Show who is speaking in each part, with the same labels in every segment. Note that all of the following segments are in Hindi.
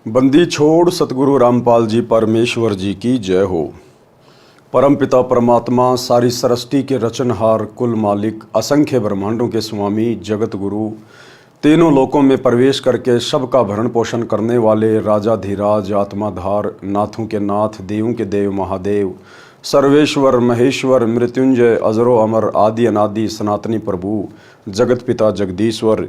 Speaker 1: बंदी छोड़ सतगुरु रामपाल जी परमेश्वर जी की जय हो। परमपिता परमात्मा सारी सृष्टि के रचनहार, कुल मालिक, असंख्य ब्रह्मांडों के स्वामी, जगत गुरु, तीनों लोकों में प्रवेश करके सबका भरण पोषण करने वाले राजाधिराज, आत्माधार, नाथों के नाथ, देवों के देव, महादेव, सर्वेश्वर, महेश्वर, मृत्युंजय, अजरो अमर, आदि अनादि, सनातनी प्रभु, जगत पिता जगदीश्वर,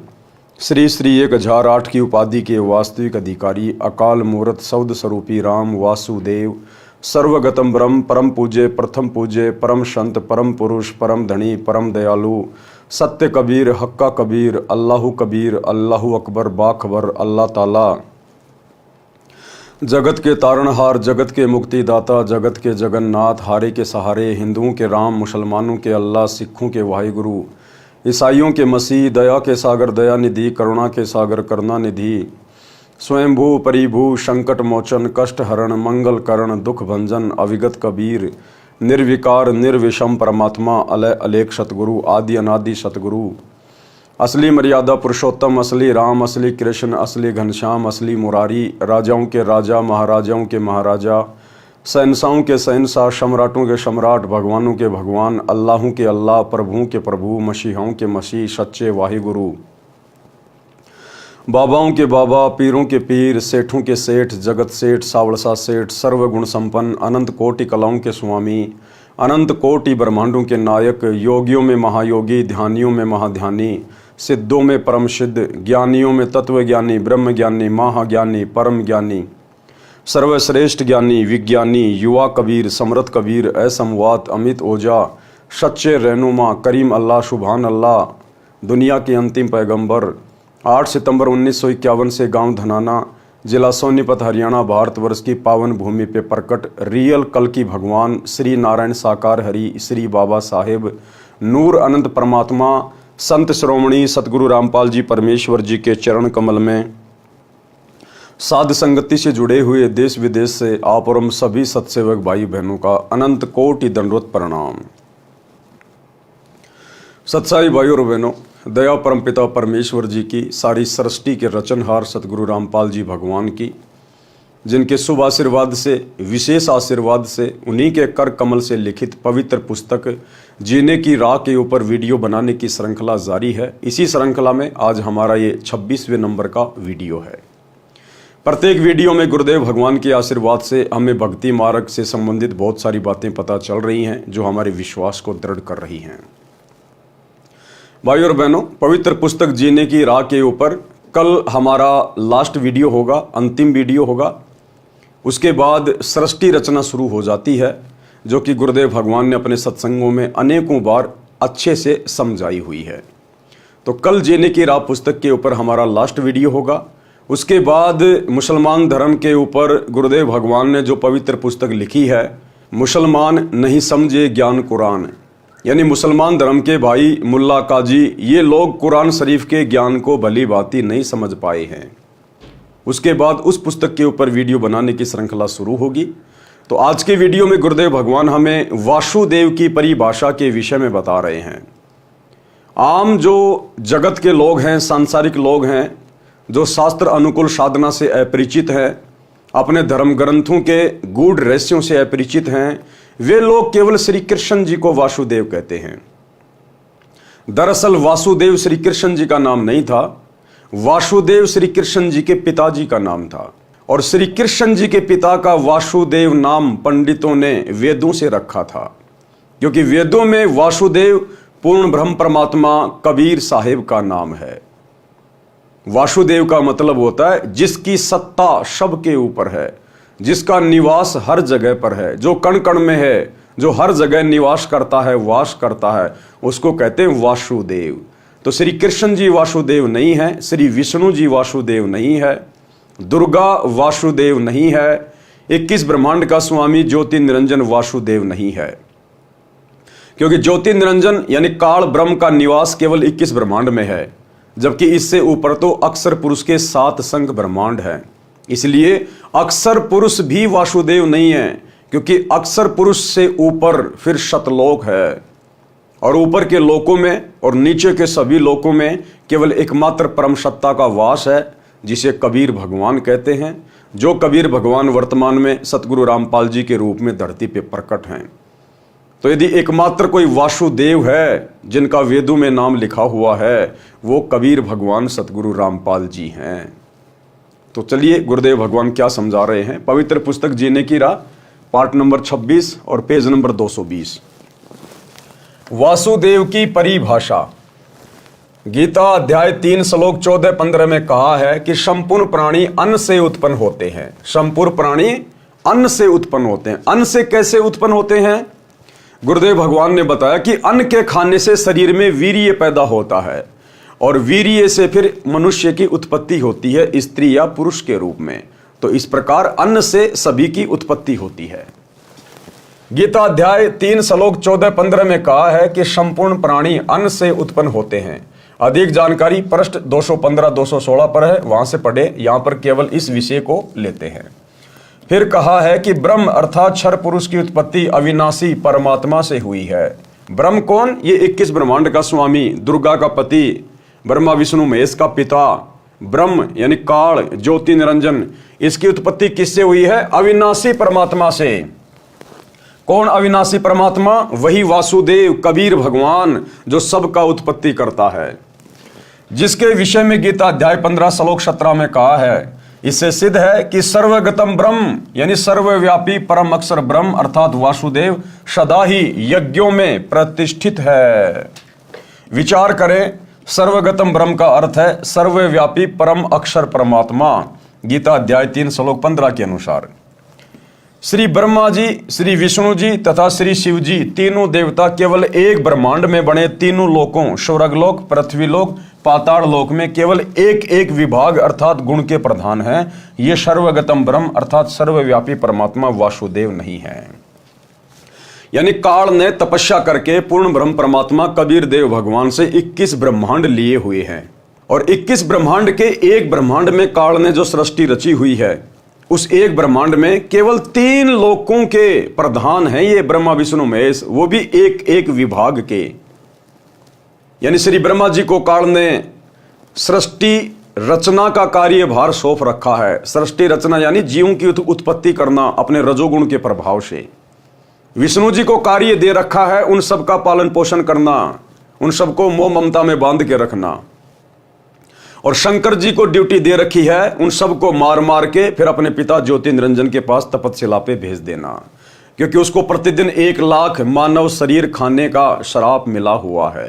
Speaker 1: श्री श्री 1008 की उपाधि के वास्तविक अधिकारी, अकाल मूर्त, शब्द स्वरूपी राम वासुदेव, सर्वगतम ब्रह्म, परम पूज्य, प्रथम पूज्य, परम संत, परम पुरुष, परम धनी, परम दयालु, सत्य कबीर, हक्का कबीर, अल्लाहु कबीर, अल्लाहु अकबर, बाखबर, अल्लाह ताला, जगत के तारणहार, जगत के मुक्तिदाता, जगत के जगन्नाथ, हारे के सहारे, हिंदुओं के राम, मुसलमानों के अल्लाह, सिखों के वाहिगुरु, ईसाइयों के मसीह, दया के सागर दया निधि, करुणा के सागर करुणा निधि, स्वयंभू परिभू, संकट मोचन, कष्ट हरण, मंगल करण, दुख भंजन, अविगत कबीर, निर्विकार निर्विषम परमात्मा, अलय अलेख सतगुरु, आदि अनादि सतगुरु, असली मर्यादा पुरुषोत्तम, असली राम, असली कृष्ण, असली घनश्याम, असली मुरारी, राजाओं के राजा, महाराजाओं के महाराजा, शहंशाहों के शहंशाह, सम्राटों के सम्राट, भगवानों के भगवान, अल्लाहों के अल्लाह, प्रभुओं के प्रभु, मसीहों के मसीह, सच्चे वाहिगुरु, बाबाओं के बाबा, पीरों के पीर, सेठों के सेठ, जगत सेठ, सावड़सा सेठ, सर्वगुण संपन्न, अनंत कोटि कलाओं के स्वामी, अनंत कोटि ब्रह्मांडों के नायक, योगियों में महायोगी, ध्यानियों में महाध्यानी, सिद्धों में परम सिद्ध, ज्ञानियों में तत्वज्ञानी, ब्रह्म ज्ञानी, महाज्ञानी, परम ज्ञानी, सर्वश्रेष्ठ ज्ञानी, विज्ञानी, युवा कबीर, समृत कबीर, असमवात, अमित ओझा, सच्चे रहनुमा, करीम अल्लाह, सुभान अल्लाह, दुनिया के अंतिम पैगंबर, 8 सितंबर 1951 से गांव धनाना, जिला सोनीपत, हरियाणा, भारतवर्ष की पावन भूमि पे प्रकट रियल कल की भगवान श्री नारायण साकार हरि, श्री बाबा साहेब नूर अनंत परमात्मा, संत श्रोमणी सतगुरु रामपाल जी परमेश्वर जी के चरण कमल में साध संगति से जुड़े हुए देश विदेश से आप और हम सभी सत्सेवक भाई बहनों का अनंत कोटि दंडवत प्रणाम। सत्साई भाइयों और बहनों, दया परमपिता परमेश्वर जी की, सारी सृष्टि के रचनहार सतगुरु रामपाल जी भगवान की, जिनके शुभ आशीर्वाद से, विशेष आशीर्वाद से, उन्हीं के कर कमल से लिखित पवित्र पुस्तक जीने की राह के ऊपर वीडियो बनाने की श्रृंखला जारी है। इसी श्रृंखला में आज हमारा ये 26वें नंबर का वीडियो है। प्रत्येक वीडियो में गुरुदेव भगवान के आशीर्वाद से हमें भक्ति मार्ग से संबंधित बहुत सारी बातें पता चल रही हैं, जो हमारे विश्वास को दृढ़ कर रही हैं। भाई और बहनों, पवित्र पुस्तक जीने की राह के ऊपर कल हमारा लास्ट वीडियो होगा, अंतिम वीडियो होगा। उसके बाद सृष्टि रचना शुरू हो जाती है, जो कि गुरुदेव भगवान ने अपने सत्संगों में अनेकों बार अच्छे से समझाई हुई है। तो कल जीने की राह पुस्तक के ऊपर हमारा लास्ट वीडियो होगा। उसके बाद मुसलमान धर्म के ऊपर गुरुदेव भगवान ने जो पवित्र पुस्तक लिखी है, मुसलमान नहीं समझे ज्ञान कुरान, यानी मुसलमान धर्म के भाई मुल्ला काजी, ये लोग कुरान शरीफ के ज्ञान को भली भांति नहीं समझ पाए हैं। उसके बाद उस पुस्तक के ऊपर वीडियो बनाने की श्रृंखला शुरू होगी। तो आज के वीडियो में गुरुदेव भगवान हमें वासुदेव की परिभाषा के विषय में बता रहे हैं। आम जो जगत के लोग हैं, सांसारिक लोग हैं, जो शास्त्र अनुकूल साधना से अपरिचित हैं, अपने धर्म ग्रंथों के गूढ़ रहस्यों से अपरिचित हैं, वे लोग केवल श्री कृष्ण जी को वासुदेव कहते हैं। दरअसल वासुदेव श्री कृष्ण जी का नाम नहीं था, वासुदेव श्री कृष्ण जी के पिताजी का नाम था। और श्री कृष्ण जी के पिता का वासुदेव नाम पंडितों ने वेदों से रखा था, क्योंकि वेदों में वासुदेव पूर्ण ब्रह्म परमात्मा कबीर साहेब का नाम है। वासुदेव का मतलब होता है जिसकी सत्ता सबके ऊपर है, जिसका निवास हर जगह पर है, जो कण कण में है, जो हर जगह निवास करता है, वास करता है, उसको कहते हैं वासुदेव। तो श्री कृष्ण जी वासुदेव नहीं है, श्री विष्णु जी वासुदेव नहीं है, दुर्गा वासुदेव नहीं है, 21 ब्रह्मांड का स्वामी ज्योति निरंजन वासुदेव नहीं है, क्योंकि ज्योति निरंजन यानी काल ब्रह्म का निवास केवल 21 ब्रह्मांड में है, जबकि इससे ऊपर तो अक्षर पुरुष के 7 संख्य ब्रह्मांड हैं। इसलिए अक्षर पुरुष भी वासुदेव नहीं है, क्योंकि अक्षर पुरुष से ऊपर फिर शतलोक है, और ऊपर के लोकों में और नीचे के सभी लोकों में केवल एकमात्र परम सत्ता का वास है, जिसे कबीर भगवान कहते हैं, जो कबीर भगवान वर्तमान में सतगुरु रामपाल जी के रूप में धरती पे प्रकट हैं। तो यदि एकमात्र कोई वासुदेव है जिनका वेदों में नाम लिखा हुआ है, वो कबीर भगवान सतगुरु रामपाल जी हैं। तो चलिए गुरुदेव भगवान क्या समझा रहे हैं। पवित्र पुस्तक जीने की राह, पार्ट नंबर 26 और पेज नंबर 220। वासुदेव की परिभाषा। गीता अध्याय 3 श्लोक 14-15 में कहा है कि संपूर्ण प्राणी अन्न से उत्पन्न होते हैं। संपूर्ण प्राणी अन्न से उत्पन्न होते हैं। अन्न से कैसे उत्पन्न होते हैं? गुरुदेव भगवान ने बताया कि अन्न के खाने से शरीर में वीर्य पैदा होता है और वीर्य से फिर मनुष्य की उत्पत्ति होती है, स्त्री या पुरुष के रूप में। तो इस प्रकार अन्न से सभी की उत्पत्ति होती है। गीता अध्याय 3 श्लोक 14-15 में कहा है कि संपूर्ण प्राणी अन्न से उत्पन्न होते हैं। अधिक जानकारी पृष्ठ 215-216 पर है, वहां से पढ़े। यहां पर केवल इस विषय को लेते हैं। फिर कहा है कि ब्रह्म अर्थात क्षर पुरुष की उत्पत्ति अविनाशी परमात्मा से हुई है। ब्रह्म कौन? ये 21 ब्रह्मांड का स्वामी, दुर्गा का पति, ब्रह्मा विष्णु महेश का पिता। ब्रह्म यानी काल, ज्योति निरंजन, इसकी उत्पत्ति किससे हुई है? अविनाशी परमात्मा से। कौन अविनाशी परमात्मा? वही वासुदेव कबीर भगवान जो सबका उत्पत्ति करता है, जिसके विषय में गीता अध्याय 15 श्लोक 17 में कहा है। इससे सिद्ध है कि सर्वगतम ब्रह्म यानी सर्वव्यापी परम अक्षर ब्रह्म अर्थात वासुदेव सदा ही यज्ञों में प्रतिष्ठित है। विचार करें, सर्वगतम ब्रह्म का अर्थ है सर्वव्यापी परम अक्षर परमात्मा। गीता अध्याय 3 श्लोक 15 के अनुसार श्री ब्रह्मा जी, श्री विष्णु जी तथा श्री शिव जी तीनों देवता केवल एक ब्रह्मांड में बने तीनों लोकों स्वर्गलोक, पृथ्वीलोक, पाताल लोक में केवल एक एक विभाग अर्थात गुण के प्रधान हैं। ये सर्वगतम ब्रह्म अर्थात सर्वव्यापी परमात्मा वासुदेव नहीं है। यानी काल ने तपस्या करके पूर्ण ब्रह्म परमात्मा कबीर देव भगवान से 21 ब्रह्मांड लिए हुए हैं और 21 ब्रह्मांड के एक ब्रह्मांड में काल ने जो सृष्टि रची हुई है, उस एक ब्रह्मांड में केवल 3 लोकों के प्रधान हैं ये ब्रह्मा विष्णु महेश, वो भी एक एक विभाग के। यानी श्री ब्रह्मा जी को काल ने सृष्टि रचना का कार्यभार सौंप रखा है। सृष्टि रचना यानी जीवों की उत्पत्ति करना अपने रजोगुण के प्रभाव से। विष्णु जी को कार्य दे रखा है उन सब का पालन पोषण करना, उन सबको मोह ममता में बांध के रखना। और शंकर जी को ड्यूटी दे रखी है उन सबको मार मार के फिर अपने पिता ज्योति निरंजन के पास तपस्या पे भेज देना, क्योंकि उसको प्रतिदिन 1 लाख मानव शरीर खाने का श्राप मिला हुआ है।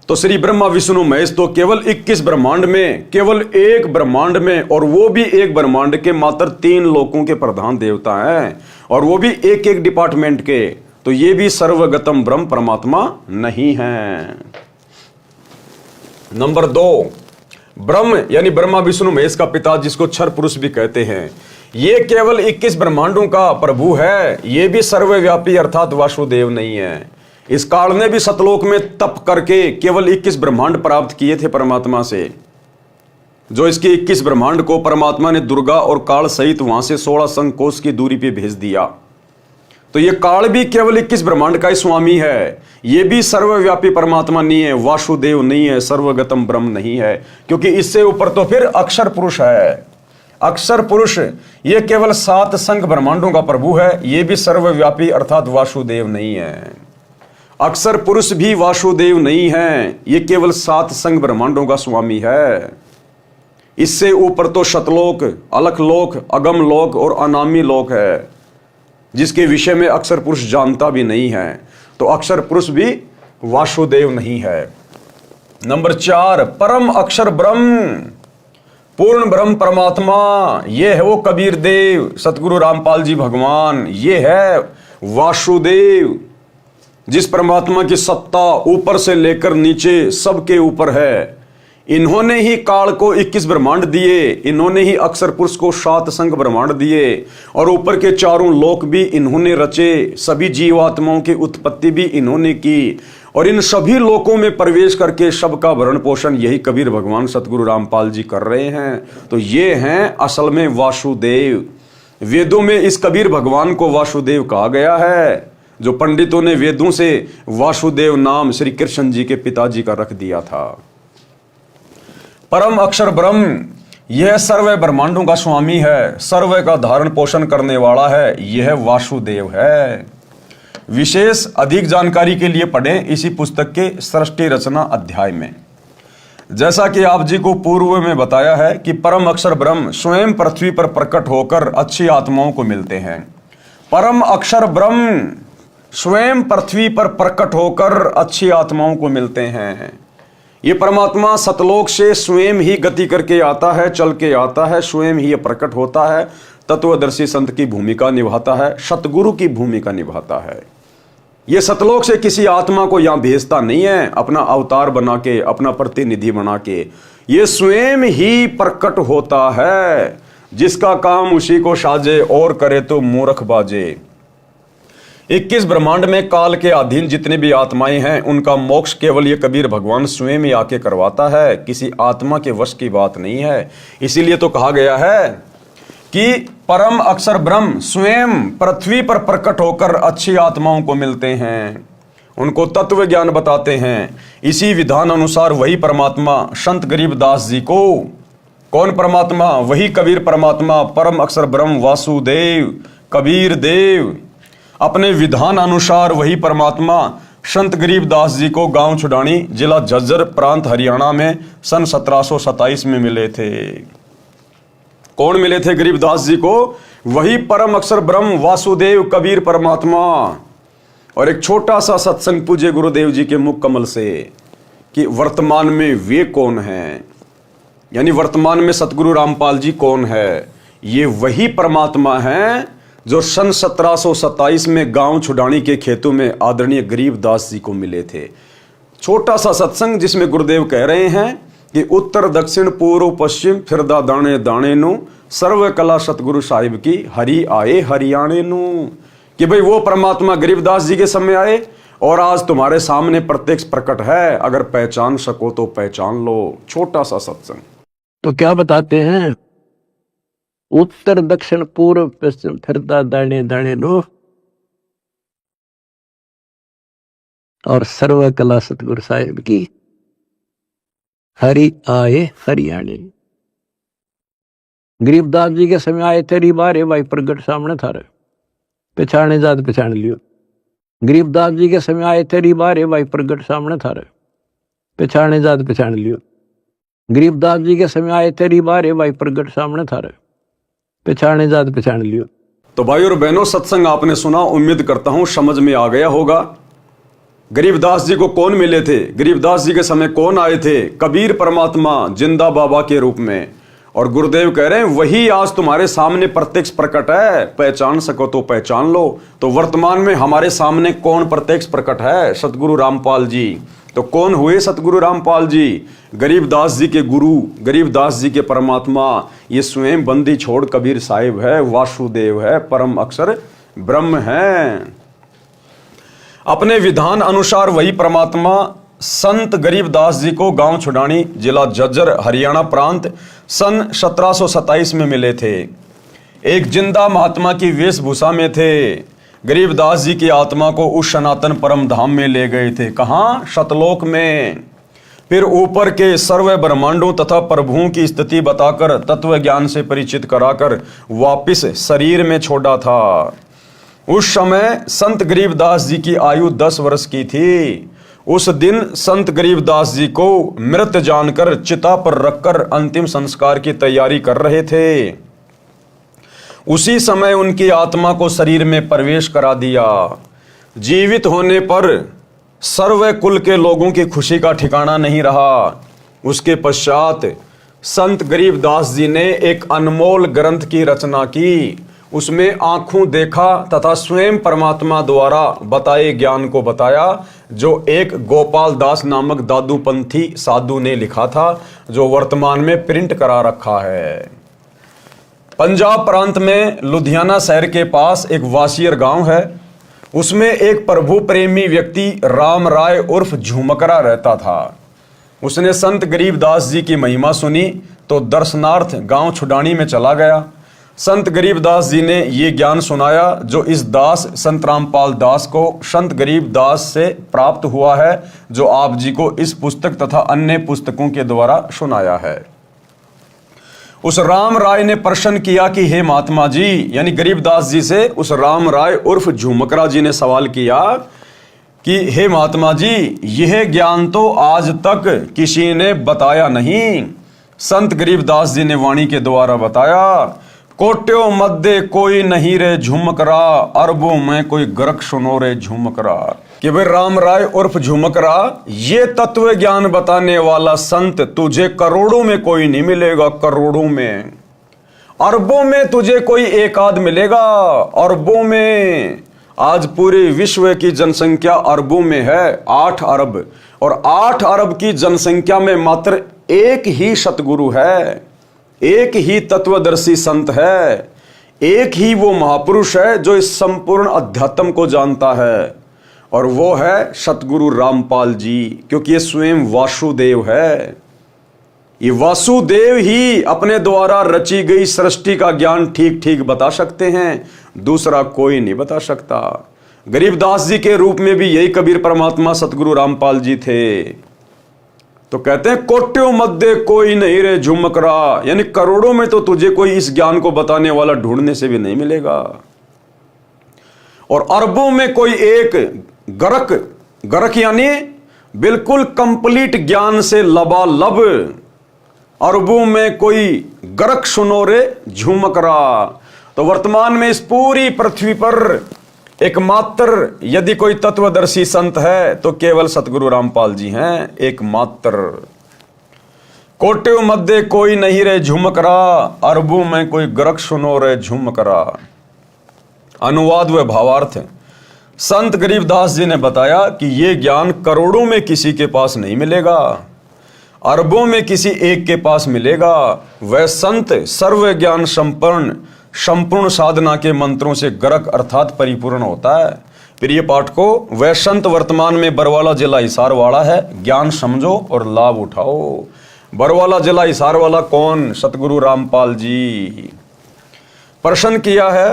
Speaker 1: तो श्री ब्रह्मा विष्णु महेश तो केवल 21 ब्रह्मांड में, केवल एक ब्रह्मांड में, और वो भी एक ब्रह्मांड के मात्र 3 लोकों के प्रधान देवता हैं, और वो भी एक एक डिपार्टमेंट के। तो ये भी सर्वगतम ब्रह्म परमात्मा नहीं है। नंबर 2, ब्रह्म यानी ब्रह्मा विष्णु महेश का पिता, जिसको क्षर पुरुष भी कहते हैं, ये केवल 21 ब्रह्मांडों का प्रभु है। ये भी सर्वव्यापी अर्थात वासुदेव नहीं है। इस काल ने भी सतलोक में तप करके केवल 21 ब्रह्मांड प्राप्त किए थे परमात्मा से। जो इसके 21 ब्रह्मांड को परमात्मा ने दुर्गा और काल सहित वहां से 16 संकोश की दूरी पे भेज दिया। तो ये काल भी केवल 21 ब्रह्मांड का ही स्वामी है। ये भी सर्वव्यापी परमात्मा नहीं है, वासुदेव नहीं है, सर्वगतम ब्रह्म नहीं है, क्योंकि इससे ऊपर तो फिर अक्षर पुरुष है। अक्षर पुरुष ये केवल 7 संघ ब्रह्मांडों का प्रभु है। ये भी सर्वव्यापी अर्थात वासुदेव नहीं है। अक्षर पुरुष भी वासुदेव नहीं है, ये केवल 7 संघ ब्रह्मांडों का स्वामी है। इससे ऊपर तो शतलोक, अलख लोक, अगम लोक और अनामी लोक है, जिसके विषय में अक्षर पुरुष जानता भी नहीं है। तो अक्षर पुरुष भी वासुदेव नहीं है। नंबर 4, परम अक्षर ब्रह्म, पूर्ण ब्रह्म परमात्मा, ये है वो कबीर देव सतगुरु रामपाल जी भगवान। ये है वासुदेव, जिस परमात्मा की सत्ता ऊपर से लेकर नीचे सबके ऊपर है। इन्होंने ही काल को 21 ब्रह्मांड दिए, इन्होंने ही अक्षर पुरुष को 7 संघ ब्रह्मांड दिए, और ऊपर के 4 लोक भी इन्होंने रचे। सभी जीवात्माओं की उत्पत्ति भी इन्होंने की, और इन सभी लोकों में प्रवेश करके सबका भरण पोषण यही कबीर भगवान सतगुरु रामपाल जी कर रहे हैं। तो ये हैं असल में वासुदेव। वेदों में इस कबीर भगवान को वासुदेव कहा गया है, जो पंडितों ने वेदों से वासुदेव नाम श्री कृष्ण जी के पिताजी का रख दिया था। परम अक्षर ब्रह्म यह सर्व ब्रह्मांडों का स्वामी है, सर्व का धारण पोषण करने वाला है, यह वासुदेव है। विशेष अधिक जानकारी के लिए पढ़ें इसी पुस्तक के सृष्टि रचना अध्याय में। जैसा कि आप जी को पूर्व में बताया है कि परम अक्षर ब्रह्म स्वयं पृथ्वी पर प्रकट होकर अच्छी आत्माओं को मिलते हैं। परम अक्षर ब्रह्म स्वयं पृथ्वी पर प्रकट होकर अच्छी आत्माओं को मिलते हैं। ये परमात्मा सतलोक से स्वयं ही गति करके आता है, चल के आता है, स्वयं ही प्रकट होता है, तत्वदर्शी संत की भूमिका निभाता है, सतगुरु की भूमिका निभाता है। ये सतलोक से किसी आत्मा को यहां भेजता नहीं है अपना अवतार बना के, अपना प्रतिनिधि बना के। ये स्वयं ही प्रकट होता है। जिसका काम उसी को साजे और करे तो मूर्ख बाजे। 21 ब्रह्मांड में काल के अधीन जितने भी आत्माएं हैं उनका मोक्ष केवल ये कबीर भगवान स्वयं ही आके करवाता है, किसी आत्मा के वश की बात नहीं है। इसीलिए तो कहा गया है कि परम अक्षर ब्रह्म स्वयं पृथ्वी पर प्रकट होकर अच्छी आत्माओं को मिलते हैं, उनको तत्व ज्ञान बताते हैं। इसी विधान अनुसार वही परमात्मा संत गरीबदास जी को, कौन परमात्मा? वही कबीर परमात्मा, परम अक्षर ब्रह्म वासुदेव कबीर देव, अपने विधान अनुसार वही परमात्मा संत गरीबदास जी को गांव छुडानी, जिला झज्जर, प्रांत हरियाणा में सन 1727 में मिले थे। कौन मिले थे गरीबदास जी को? वही परम अक्षर ब्रह्म वासुदेव कबीर परमात्मा। और एक छोटा सा सत्संग पूज्य गुरुदेव जी के मुख कमल से कि वर्तमान में वे कौन हैं, यानी वर्तमान में सतगुरु रामपाल जी कौन है? ये वही परमात्मा हैं जो सन 1727 में गांव छुडानी के खेतों में आदरणीय गरीबदास जी को मिले थे। छोटा सा सत्संग जिसमें गुरुदेव कह रहे हैं कि उत्तर दक्षिण पूर्व पश्चिम फिरदा दाने दाने नु, सर्व कला सतगुरु साहिब की हरि आए हरियाणे नु। कि भाई वो परमात्मा गरीबदास जी के समय आए और आज तुम्हारे सामने प्रत्यक्ष प्रकट है। अगर पहचान सको तो पहचान लो। छोटा सा सत्संग।
Speaker 2: तो क्या बताते हैं? उत्तर दक्षिण पूर्व पश्चिम फिरदा दाने दाने नो, और सर्व कला सतगुरु साहिब की हरि आए हरियाणे। गरीबदास जी के समय आए तेरी बारे भाई प्रगट सामने थारे, पहचाने जात पहचान लियो। गरीबदास जी के समय आए तेरी बारे भाई प्रगट सामने थारे, पहचाने जात पहचान लियो। गरीबदास जी के समय आए तेरी बारे भाई प्रगट सामने थारे, पहचाने जात पहचान लियो।
Speaker 1: तो भाई और बहनों, सत्संग आपने सुना, उम्मीद करता हूं समझ में आ गया होगा। गरीबदास जी को कौन मिले थे? गरीबदास जी के समय कौन आए थे? कबीर परमात्मा जिंदा बाबा के रूप में। और गुरुदेव कह रहे हैं वही आज तुम्हारे सामने प्रत्यक्ष प्रकट है, पहचान सको तो पहचान लो। तो वर्तमान में हमारे सामने कौन प्रत्यक्ष प्रकट है? सतगुरु रामपाल जी। तो कौन हुए सतगुरु रामपाल जी? गरीबदास जी के गुरु, गरीबदास जी के परमात्मा। ये स्वयं बंदी छोड़ कबीर साहिब है, वासुदेव है, परम अक्षर ब्रह्म है। अपने विधान अनुसार वही परमात्मा संत गरीबदास जी को गांव छुडानी, जिला झज्जर, हरियाणा प्रांत सन 1727 में मिले थे। एक जिंदा महात्मा की वेशभूषा में थे। गरीबदास जी की आत्मा को उस सनातन परम धाम में ले गए थे। कहाँ? सतलोक में। फिर ऊपर के सर्व ब्रह्मांडों तथा प्रभुओं की स्थिति बताकर तत्व ज्ञान से परिचित कराकर वापिस शरीर में छोड़ा था। उस समय संत गरीबदास जी की आयु 10 वर्ष की थी। उस दिन संत गरीबदास जी को मृत जानकर चिता पर रखकर अंतिम संस्कार की तैयारी कर रहे थे। उसी समय उनकी आत्मा को शरीर में प्रवेश करा दिया। जीवित होने पर सर्व कुल के लोगों की खुशी का ठिकाना नहीं रहा। उसके पश्चात संत गरीबदास जी ने एक अनमोल ग्रंथ की रचना की। उसमें आंखों देखा तथा स्वयं परमात्मा द्वारा बताए ज्ञान को बताया, जो एक गोपाल दास नामक दादूपंथी साधु ने लिखा था, जो वर्तमान में प्रिंट करा रखा है। पंजाब प्रांत में लुधियाना शहर के पास एक वासियर गांव है। उसमें एक प्रभु प्रेमी व्यक्ति राम राय उर्फ झुमकरा रहता था। उसने संत गरीबदास जी की महिमा सुनी तो दर्शनार्थ गांव छुडानी में चला गया। संत गरीबदास जी ने ये ज्ञान सुनाया जो इस दास संत रामपाल दास को संत गरीबदास से प्राप्त हुआ है, जो आप जी को इस पुस्तक तथा अन्य पुस्तकों के द्वारा सुनाया है। उस राम राय ने प्रश्न किया कि हे महात्मा जी, यानी गरीबदास जी से उस राम राय उर्फ झुमकरा जी ने सवाल किया कि हे महात्मा जी, यह ज्ञान तो आज तक किसी ने बताया नहीं। संत गरीबदास जी ने वाणी के द्वारा बताया, कोट्यों मध्य कोई नहीं रे झुमकरा, अरबों में कोई गरक सुनो रे झुमकरा। कि भाई राम राय उर्फ झुमकरा, ये तत्व ज्ञान बताने वाला संत तुझे करोड़ों में कोई नहीं मिलेगा, करोड़ों में। अरबों में तुझे कोई एक आध मिलेगा, अरबों में। आज पूरे विश्व की जनसंख्या अरबों में है, 8 अरब, और 8 अरब की जनसंख्या में मात्र एक ही सतगुरु है, एक ही तत्वदर्शी संत है, एक ही वो महापुरुष है जो इस संपूर्ण अध्यात्म को जानता है, और वो है सतगुरु रामपाल जी। क्योंकि ये स्वयं वासुदेव है। ये वासुदेव ही अपने द्वारा रची गई सृष्टि का ज्ञान ठीक ठीक बता सकते हैं, दूसरा कोई नहीं बता सकता। गरीबदास जी के रूप में भी यही कबीर परमात्मा सतगुरु रामपाल जी थे। तो कहते हैं कोट्यों मध्य कोई नहीं रे झुमकरा, यानी करोड़ों में तो तुझे कोई इस ज्ञान को बताने वाला ढूंढने से भी नहीं मिलेगा, और अरबों में कोई एक गरक, गरक यानी बिल्कुल कंप्लीट ज्ञान से लबालब, अरबों में कोई गरक सुनो रे झुमकरा। तो वर्तमान में इस पूरी पृथ्वी पर एकमात्र यदि कोई तत्वदर्शी संत है तो केवल सतगुरु रामपाल जी हैं, एकमात्र। कोट्यों मध्य कोई नहीं रे झुमकरा, अरबों में कोई गरक सुनो रे झुमकरा। अनुवाद व भावार्थ। संत गरीबदास जी ने बताया कि यह ज्ञान करोड़ों में किसी के पास नहीं मिलेगा, अरबों में किसी एक के पास मिलेगा। वह संत सर्व ज्ञान संपूर्ण साधना के मंत्रों से गरक अर्थात परिपूर्ण होता है। प्रिय पाठकों, वह संत वर्तमान में बरवाला जिला हिसार वाला है। ज्ञान समझो और लाभ उठाओ। बरवाला जिला हिसार वाला कौन? सतगुरु रामपाल जी। प्रश्न किया है,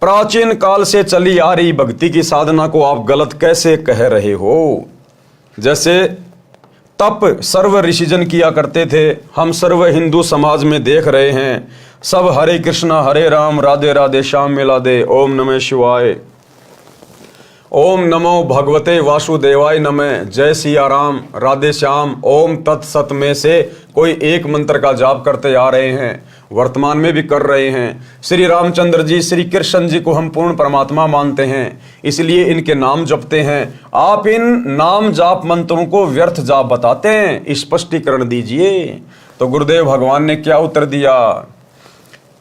Speaker 1: प्राचीन काल से चली आ रही भक्ति की साधना को आप गलत कैसे कह रहे हो? जैसे तप सर्व ऋषिजन किया करते थे, हम सर्व हिंदू समाज में देख रहे हैं। सब हरे कृष्णा हरे राम राधे राधे श्याम मिलादे, ओम नमः शिवाय, ओम नमो भगवते वासुदेवाय नमः, जय सिया राम राधे श्याम, ओम तत्सत में से कोई एक मंत्र का जाप करते आ रहे हैं, वर्तमान में भी कर रहे हैं। श्री रामचंद्र जी, श्री कृष्ण जी को हम पूर्ण परमात्मा मानते हैं, इसलिए इनके नाम जपते हैं। आप इन नाम जाप मंत्रों को व्यर्थ जाप बताते हैं, स्पष्टीकरण दीजिए। तो गुरुदेव भगवान ने क्या उत्तर दिया?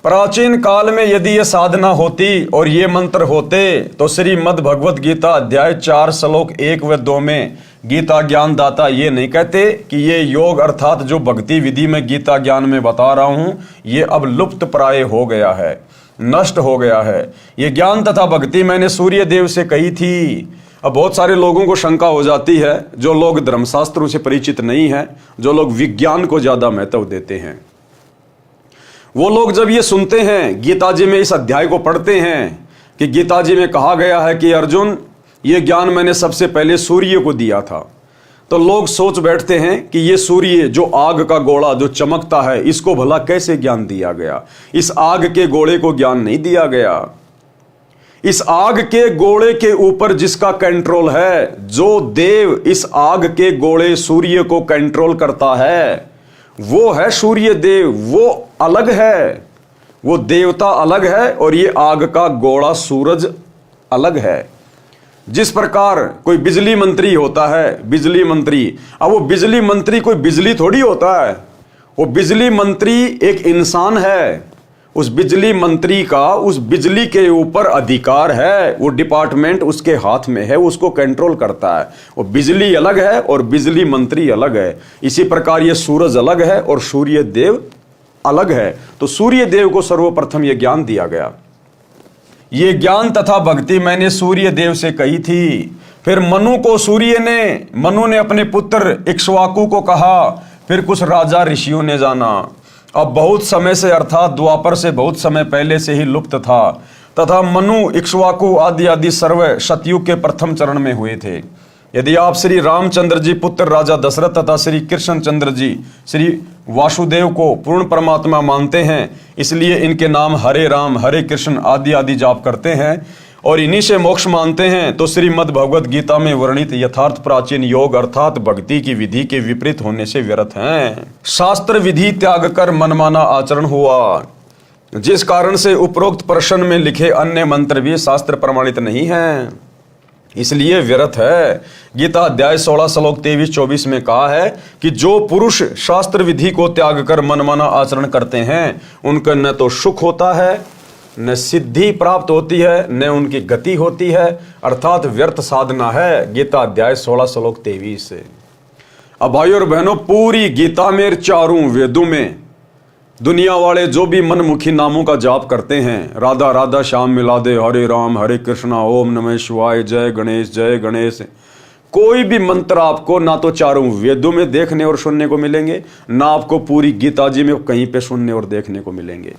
Speaker 1: प्राचीन काल में यदि ये साधना होती और ये मंत्र होते तो श्रीमद् भगवत गीता अध्याय 4 श्लोक 1 व 2 में गीता ज्ञान दाता ये नहीं कहते कि ये योग अर्थात जो भक्ति विधि में गीता ज्ञान में बता रहा हूं ये अब लुप्त प्राय हो गया है, नष्ट हो गया है। ये ज्ञान तथा भक्ति मैंने सूर्य देव से कही थी। अब बहुत सारे लोगों को शंका हो जाती है, जो लोग धर्मशास्त्रों से परिचित नहीं है, जो लोग विज्ञान को ज्यादा महत्व देते हैं, वो लोग जब ये सुनते हैं, गीता जी में इस अध्याय को पढ़ते हैं कि गीता जी में कहा गया है कि अर्जुन ये ज्ञान मैंने सबसे पहले सूर्य को दिया था, तो लोग सोच बैठते हैं कि ये सूर्य जो आग का गोला जो चमकता है, इसको भला कैसे ज्ञान दिया गया? इस आग के गोले को ज्ञान नहीं दिया गया। इस आग के गोले के ऊपर जिसका कंट्रोल है, जो देव इस आग के गोले सूर्य को कंट्रोल करता है, वो है सूर्य देव। वो अलग है, वो देवता अलग है, और ये आग का गोला सूरज अलग है। जिस प्रकार कोई बिजली मंत्री होता है, बिजली मंत्री, अब वो बिजली मंत्री कोई बिजली थोड़ी होता है, वो बिजली मंत्री एक इंसान है। उस बिजली मंत्री का उस बिजली के ऊपर अधिकार है, वो डिपार्टमेंट उसके हाथ में है, उसको कंट्रोल करता है। वो बिजली अलग है और बिजली मंत्री अलग है। इसी प्रकार ये सूरज अलग है और सूर्य देव अलग है। तो सूर्य देव को सर्वप्रथम ये ज्ञान दिया गया। ये ज्ञान तथा भक्ति मैंने सूर्य देव से कही थी। फिर मनु ने अपने पुत्र इक्ष्वाकु को कहा। फिर कुछ राजा ऋषियों ने जाना। अब बहुत समय से अर्थात द्वापर से बहुत समय पहले से ही लुप्त था, तथा मनु इक्ष्वाकु आदि सर्व सतयुग के प्रथम चरण में हुए थे। यदि आप श्री रामचंद्र जी पुत्र राजा दशरथ तथा श्री कृष्ण चंद्र जी श्री वासुदेव को पूर्ण परमात्मा मानते हैं, इसलिए इनके नाम हरे राम हरे कृष्ण आदि आदि जाप करते हैं और इन्हीं से मोक्ष मानते हैं, तो श्रीमद् भगवद गीता में वर्णित यथार्थ प्राचीन योग अर्थात भक्ति की विधि के विपरीत होने से व्यर्थ हैं। शास्त्र विधि त्याग कर मनमाना आचरण हुआ, जिस कारण से उपरोक्त प्रश्न में लिखे अन्य मंत्र भी शास्त्र प्रमाणित नहीं हैं, इसलिए व्यर्थ है। गीता अध्याय 16 श्लोक 23-24 में कहा है कि जो पुरुष शास्त्र विधि को त्याग कर मनमाना आचरण करते हैं उनका न तो सुख होता है, न सिद्धि प्राप्त होती है, न उनकी गति होती है, अर्थात व्यर्थ साधना है। गीता अध्याय 16 श्लोक 23 से। अब भाइयों और बहनों, पूरी गीता में चारों वेदों में दुनिया वाले जो भी मनमुखी नामों का जाप करते हैं, राधा राधा श्याम मिला दे, हरे राम हरे कृष्णा, ओम नमः शिवाय, जय गणेश, कोई भी मंत्र आपको ना तो चारों वेदों में देखने और सुनने को मिलेंगे, ना आपको पूरी गीता जी में कहीं पे सुनने और देखने को मिलेंगे,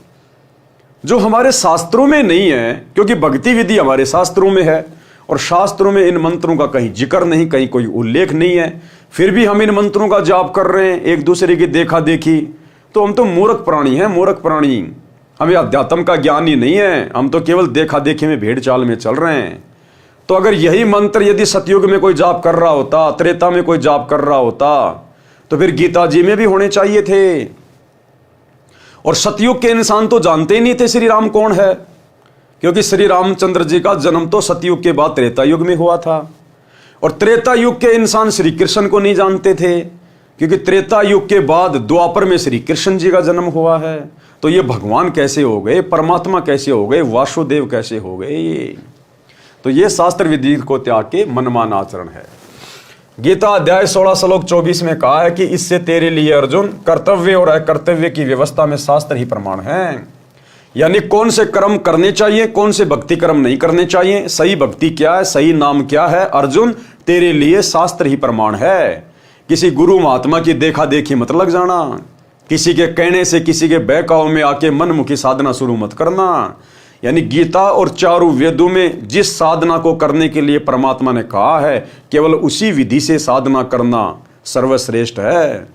Speaker 1: जो हमारे शास्त्रों में नहीं है। क्योंकि भक्ति विधि हमारे शास्त्रों में है और शास्त्रों में इन मंत्रों का कहीं जिक्र नहीं, कहीं कोई उल्लेख नहीं है, फिर भी हम इन मंत्रों का जाप कर रहे हैं एक दूसरे की देखा देखी। तो हम तो मूर्ख प्राणी हैं, मूर्ख प्राणी। हमें अध्यात्म का ज्ञान ही नहीं है, हम तो केवल देखा देखी में भेड़ चाल में चल रहे हैं। तो अगर यही मंत्र यदि सतयुग में कोई जाप कर रहा होता, त्रेता में कोई जाप कर रहा होता, तो फिर गीता जी में भी होने चाहिए थे। और सतयुग के इंसान तो जानते ही नहीं थे श्री राम कौन है, क्योंकि श्री रामचंद्र जी का जन्म तो सतयुग के बाद त्रेता युग में हुआ था। और त्रेता युग के इंसान श्री कृष्ण को नहीं जानते थे, क्योंकि त्रेता युग के बाद द्वापर में श्री कृष्ण जी का जन्म हुआ है। तो ये भगवान कैसे हो गए, परमात्मा कैसे हो गए, वासुदेव कैसे हो गए? तो ये शास्त्र विधि को त्याग के मनमान आचरण है। गीता अध्याय 16 श्लोक 24 में कहा है कि इससे तेरे लिए अर्जुन कर्तव्य और अकर्तव्य की व्यवस्था में शास्त्र ही प्रमाण है। यानी कौन से कर्म करने चाहिए, कौन से भक्ति कर्म नहीं करने चाहिए, सही भक्ति क्या है, सही नाम क्या है, अर्जुन तेरे लिए शास्त्र ही प्रमाण है। किसी गुरु महात्मा की देखा देखी मत लग जाना, किसी के कहने से किसी के बहकाव में आके मनमुखी साधना शुरू मत करना। यानी गीता और चारों वेदों में जिस साधना को करने के लिए परमात्मा ने कहा है, केवल उसी विधि से साधना करना सर्वश्रेष्ठ है।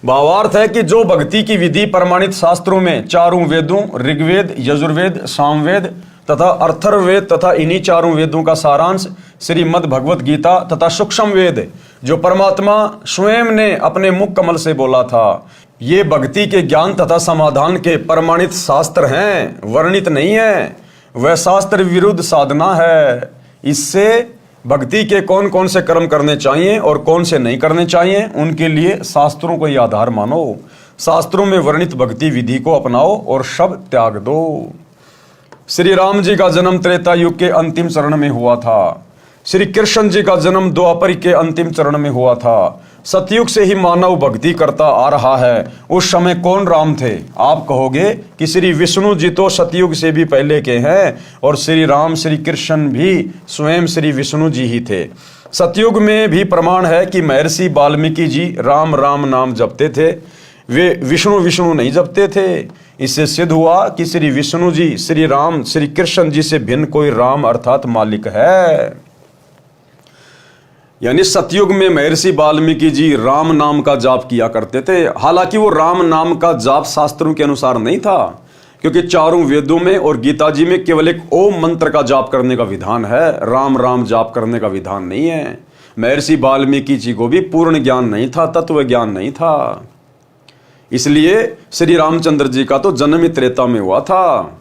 Speaker 1: भावार्थ है कि जो भक्ति की विधि प्रमाणित शास्त्रों में चारों वेदों ऋग्वेद, यजुर्वेद, सामवेद तथा अथर्ववेद तथा इन्हीं चारों वेदों का सारांश श्रीमद् भगवत गीता तथा सूक्ष्म वेद जो परमात्मा स्वयं ने अपने मुख कमल से बोला था, ये भक्ति के ज्ञान तथा समाधान के प्रमाणित शास्त्र हैं, वर्णित नहीं है। वह शास्त्र विरुद्ध साधना है। इससे भक्ति के कौन कौन से कर्म करने चाहिए और कौन से नहीं करने चाहिए, उनके लिए शास्त्रों को ही आधार मानो। शास्त्रों में वर्णित भक्ति विधि को अपनाओ और सब त्याग दो। श्री राम जी का जन्म त्रेता युग के अंतिम चरण में हुआ था। श्री कृष्ण जी का जन्म द्वापर के अंतिम चरण में हुआ था। सतयुग से ही मानव भक्ति करता आ रहा है। उस समय कौन राम थे? आप कहोगे कि श्री विष्णु जी तो सतयुग से भी पहले के हैं और श्री राम श्री कृष्ण भी स्वयं श्री विष्णु जी ही थे। सतयुग में भी प्रमाण है कि महर्षि वाल्मीकि जी राम राम नाम जपते थे, वे विष्णु विष्णु नहीं जपते थे। इससे सिद्ध हुआ कि श्री विष्णु जी श्री राम श्री कृष्ण जी से भिन्न कोई राम अर्थात मालिक है। यानी सतयुग में महर्षि वाल्मीकि जी राम नाम का जाप किया करते थे। हालांकि वो राम नाम का जाप शास्त्रों के अनुसार नहीं था, क्योंकि चारों वेदों में और गीता जी में केवल एक ओम मंत्र का जाप करने का विधान है, राम राम जाप करने का विधान नहीं है। महर्षि वाल्मीकि जी को भी पूर्ण ज्ञान नहीं था, तत्व ज्ञान नहीं था। इसलिए श्री रामचंद्र जी का तो जन्म ही त्रेता में हुआ था।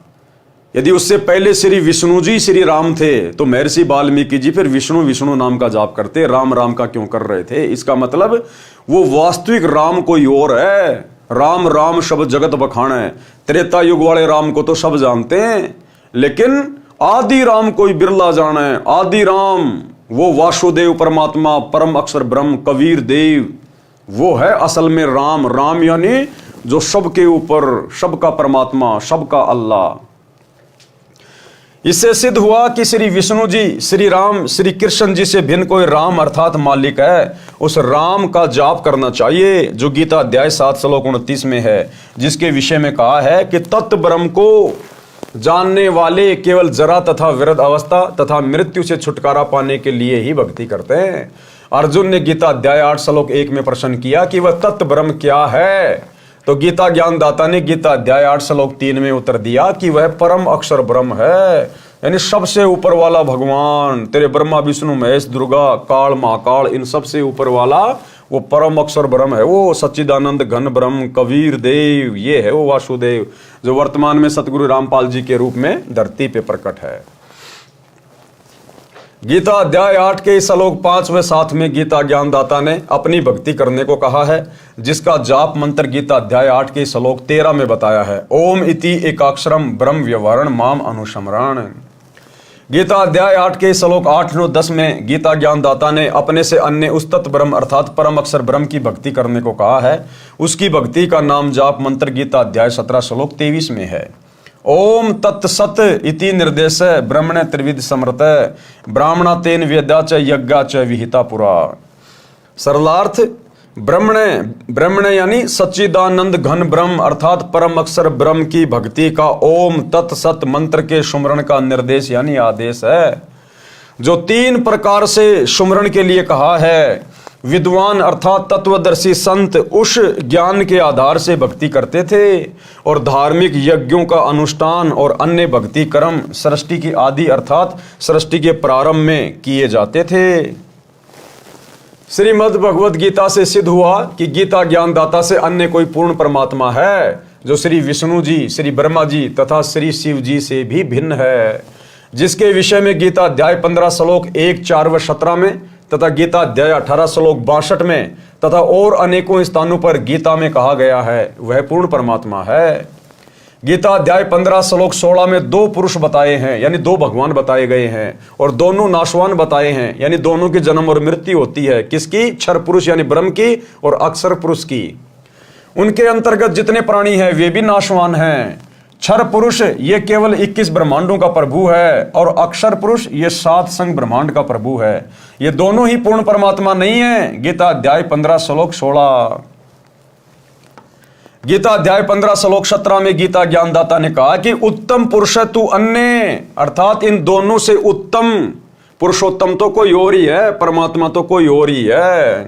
Speaker 1: यदि उससे पहले श्री विष्णु जी श्री राम थे तो महर्षि वाल्मीकि जी फिर विष्णु विष्णु नाम का जाप करते, राम राम का क्यों कर रहे थे? इसका मतलब वो वास्तविक राम कोई और है। राम राम शब्द जगत बखान। त्रेता युग वाले राम को तो सब जानते हैं, लेकिन आदि राम कोई बिरला जाने। आदि राम वो वासुदेव परमात्मा परम अक्षर ब्रह्म कबीर देव, वो है असल में राम। राम यानी जो सबके ऊपर, सबका परमात्मा, सबका अल्लाह। इससे सिद्ध हुआ कि श्री विष्णु जी श्री राम श्री कृष्ण जी से भिन्न कोई राम अर्थात मालिक है। उस राम का जाप करना चाहिए जो गीता अध्याय 7 श्लोक 29 में है, जिसके विषय में कहा है कि तत्व ब्रह्म को जानने वाले केवल जरा तथा विरध अवस्था तथा मृत्यु से छुटकारा पाने के लिए ही भक्ति करते हैं। अर्जुन ने गीता अध्याय 8 श्लोक 1 में प्रश्न किया कि वह तत्व ब्रह्म क्या है, तो गीता ज्ञानदाता ने गीता अध्याय 8 श्लोक 3 में उत्तर दिया कि वह परम अक्षर ब्रह्म है, यानी सबसे ऊपर वाला भगवान, तेरे ब्रह्मा विष्णु महेश दुर्गा काल महाकाल इन सबसे ऊपर वाला वो परम अक्षर ब्रह्म है, वो सच्चिदानंद घन ब्रह्म कबीर देव, ये है वो वासुदेव जो वर्तमान में सतगुरु रामपाल जी के रूप में धरती पे प्रकट है। गीता अध्याय 8 के श्लोक 5 व 7 में गीता ज्ञानदाता ने अपनी भक्ति करने को कहा है, जिसका जाप मंत्र गीता अध्याय 8 के श्लोक 13 में बताया है, ओम इति एकाक्षरम ब्रह्म व्यवहारण माम अनुसमरण। गीता अध्याय 8 के श्लोक 8, 9, 10 में गीता ज्ञानदाता ने अपने से अन्य उस तत्व ब्रह्म अर्थात परम अक्षर ब्रह्म की भक्ति करने को कहा है। उसकी भक्ति का नाम जाप मंत्र गीता अध्याय 17 श्लोक 23 में है, ओम तत्सत इति निर्देश ब्रह्मण त्रिविध समृत ब्राह्मणा तेन वेदा च यज्ञा च विहिता पुरा। सरलार्थ ब्रह्मण यानी सच्चिदानंद घन ब्रह्म अर्थात परम अक्षर ब्रह्म की भक्ति का ओम तत्सत मंत्र के सुमरण का निर्देश यानी आदेश है, जो 3 प्रकार से सुमरण के लिए कहा है। विद्वान अर्थात तत्वदर्शी संत उस ज्ञान के आधार से भक्ति करते थे और धार्मिक यज्ञों का अनुष्ठान और अन्य भक्ति कर्म सृष्टि की आदि अर्थात सृष्टि के प्रारंभ में किए जाते थे। श्रीमद् भगवद गीता से सिद्ध हुआ कि गीता ज्ञानदाता से अन्य कोई पूर्ण परमात्मा है, जो श्री विष्णु जी, श्री ब्रह्मा जी तथा श्री शिव जी से भी भिन्न है, जिसके विषय में गीता अध्याय 15 श्लोक 1, 4 व 17 में तथा गीता अध्याय 18 श्लोक 62 में तथा और अनेकों स्थानों पर गीता में कहा गया है, वह पूर्ण परमात्मा है। गीता अध्याय 15 श्लोक 16 में 2 पुरुष बताए हैं, यानी 2 भगवान बताए गए हैं, और दोनों नाशवान बताए हैं, यानी दोनों की जन्म और मृत्यु होती है। किसकी? क्षर पुरुष यानी ब्रह्म की और अक्षर पुरुष की। उनके अंतर्गत जितने प्राणी हैं वे भी नाशवान हैं। क्षर पुरुष ये केवल 21 ब्रह्मांडों का प्रभु है और अक्षर पुरुष ये 7 संग ब्रह्मांड का प्रभु है। ये दोनों ही पूर्ण परमात्मा नहीं है। गीता अध्याय 15 श्लोक 16। गीता अध्याय 15 श्लोक 17 में गीता ज्ञानदाता ने कहा कि उत्तम पुरुष तू अन्य, अर्थात इन दोनों से उत्तम पुरुषोत्तम तो कोई और ही है, परमात्मा तो कोई और ही है।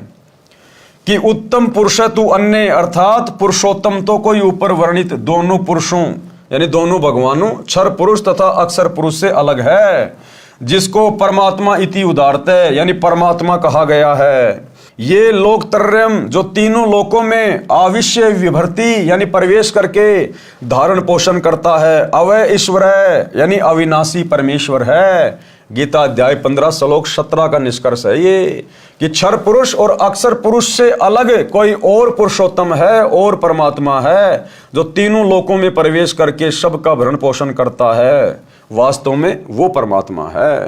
Speaker 1: कि उत्तम पुरुष तू अन्य अर्थात पुरुषोत्तम तो कोई ऊपर वर्णित दोनों पुरुषों यानी दोनों भगवानों क्षर पुरुष तथा अक्षर पुरुष से अलग है, जिसको परमात्मा इति उदारत यानी परमात्मा कहा गया है। ये लोकत्रयम जो तीनों लोकों में आविश्य विभर्ति यानी प्रवेश करके धारण पोषण करता है, अवय ईश्वर है यानी अविनाशी परमेश्वर है। गीता अध्याय 15 श्लोक 17 का निष्कर्ष है ये कि क्षर पुरुष और अक्षर पुरुष से अलग कोई और पुरुषोत्तम है और परमात्मा है, जो तीनों लोकों में प्रवेश करके सबका भरण पोषण करता है। वास्तव में वो परमात्मा है।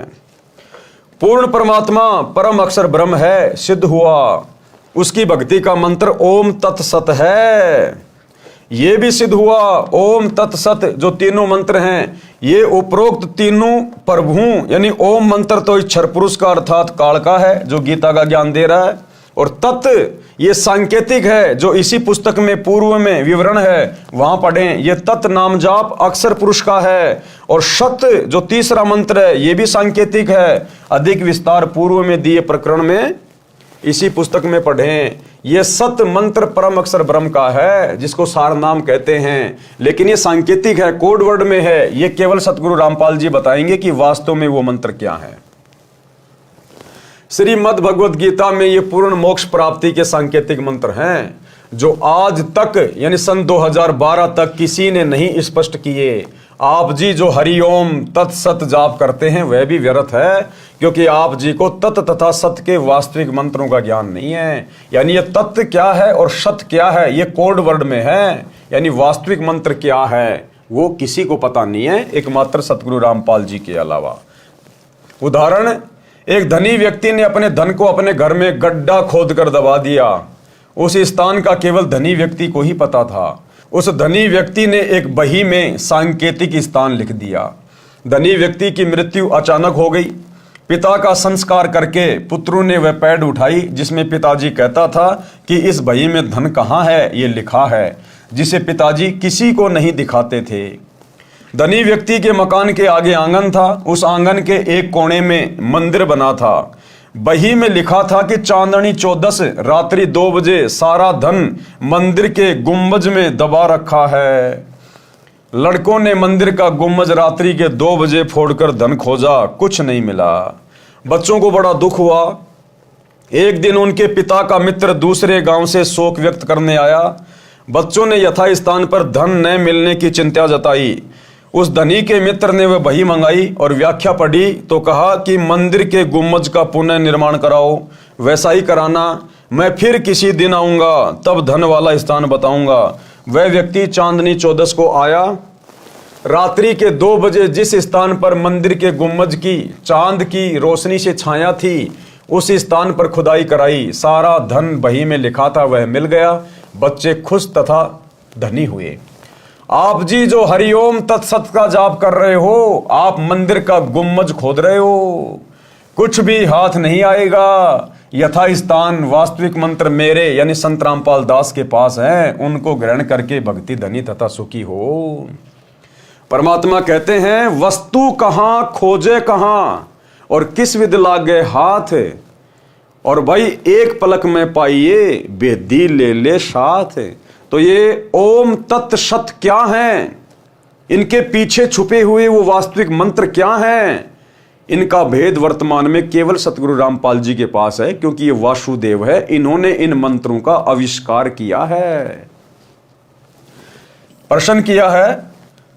Speaker 1: पूर्ण परमात्मा परम अक्षर ब्रह्म है, सिद्ध हुआ। उसकी भक्ति का मंत्र ओम तत्सत है, ये भी सिद्ध हुआ। ओम तत्सत जो तीनों मंत्र हैं ये उपरोक्त तीनों प्रभुओं यानी ओम मंत्र तो क्षर पुरुष का अर्थात काल का है जो गीता का ज्ञान दे रहा है, और तत् ये सांकेतिक है जो इसी पुस्तक में पूर्व में विवरण है वहां पढ़ें। ये तत् नाम जाप अक्षर पुरुष का है, और सत जो तीसरा मंत्र है ये भी सांकेतिक है, अधिक विस्तार पूर्व में दिए प्रकरण में इसी पुस्तक में पढ़ें। ये सत मंत्र परम अक्षर ब्रह्म का है जिसको सार नाम कहते हैं, लेकिन ये सांकेतिक है, कोड वर्ड में है। ये केवल सतगुरु रामपाल जी बताएंगे कि वास्तव में वो मंत्र क्या है। श्रीमद् भगवद गीता में ये पूर्ण मोक्ष प्राप्ति के सांकेतिक मंत्र हैं जो आज तक यानी सन 2012 तक किसी ने नहीं स्पष्ट किए। आप जी जो हरिओम तत्सत जाप करते हैं वह भी व्यर्थ है, क्योंकि आप जी को तत् तथा सत के वास्तविक मंत्रों का ज्ञान नहीं है। यानी ये तत्व क्या है और सत क्या है ये कोड वर्ड में है, यानी वास्तविक मंत्र क्या है वो किसी को पता नहीं है एकमात्र सतगुरु रामपाल जी के अलावा। उदाहरण, एक धनी व्यक्ति ने अपने धन को अपने घर में गड्ढा खोदकर दबा दिया। उस स्थान का केवल धनी व्यक्ति को ही पता था। उस धनी व्यक्ति ने एक बही में सांकेतिक स्थान लिख दिया। धनी व्यक्ति की मृत्यु अचानक हो गई। पिता का संस्कार करके पुत्रों ने वह पैड उठाई जिसमें पिताजी कहता था कि इस बही में धन कहाँ है ये लिखा है, जिसे पिताजी किसी को नहीं दिखाते थे। धनी व्यक्ति के मकान के आगे आंगन था। उस आंगन के एक कोने में मंदिर बना था। बही में लिखा था कि चांदनी 14 रात्रि 2 बजे सारा धन मंदिर के गुंबज में दबा रखा है। लड़कों ने मंदिर का गुंबज रात्रि के 2 बजे फोड़कर धन खोजा, कुछ नहीं मिला। बच्चों को बड़ा दुख हुआ। एक दिन उनके पिता का मित्र दूसरे गांव से शोक व्यक्त करने आया। बच्चों ने यथास्थान पर धन न मिलने की चिंता जताई। उस धनी के मित्र ने वह बही मंगाई और व्याख्या पढ़ी तो कहा कि मंदिर के गुंबज का पुनः निर्माण कराओ। वैसा ही कराना, मैं फिर किसी दिन आऊंगा, तब धन वाला स्थान बताऊंगा। वह व्यक्ति चांदनी 14 को आया। रात्रि के 2 बजे जिस स्थान पर मंदिर के गुंबज की चांद की रोशनी से छाया थी, उस स्थान पर खुदाई कराई। सारा धन बही में लिखा था वह मिल गया। बच्चे खुश तथा धनी हुए। आप जी जो हरिओम तत्सत का जाप कर रहे हो, आप मंदिर का गुंबज खोद रहे हो, कुछ भी हाथ नहीं आएगा। यथास्थान वास्तविक मंत्र मेरे यानी संत रामपाल दास के पास है, उनको ग्रहण करके भक्ति धनी तथा सुखी हो। परमात्मा कहते हैं वस्तु कहां खोजे कहां और किस विध लागे हाथ, और भाई एक पलक में पाइए बेदी ले ले साथ। तो ये ओम तत् सत क्या है, इनके पीछे छुपे हुए वो वास्तविक मंत्र क्या हैं, इनका भेद वर्तमान में केवल सतगुरु रामपाल जी के पास है, क्योंकि ये वासुदेव है, इन्होंने इन मंत्रों का आविष्कार किया है। प्रश्न किया है,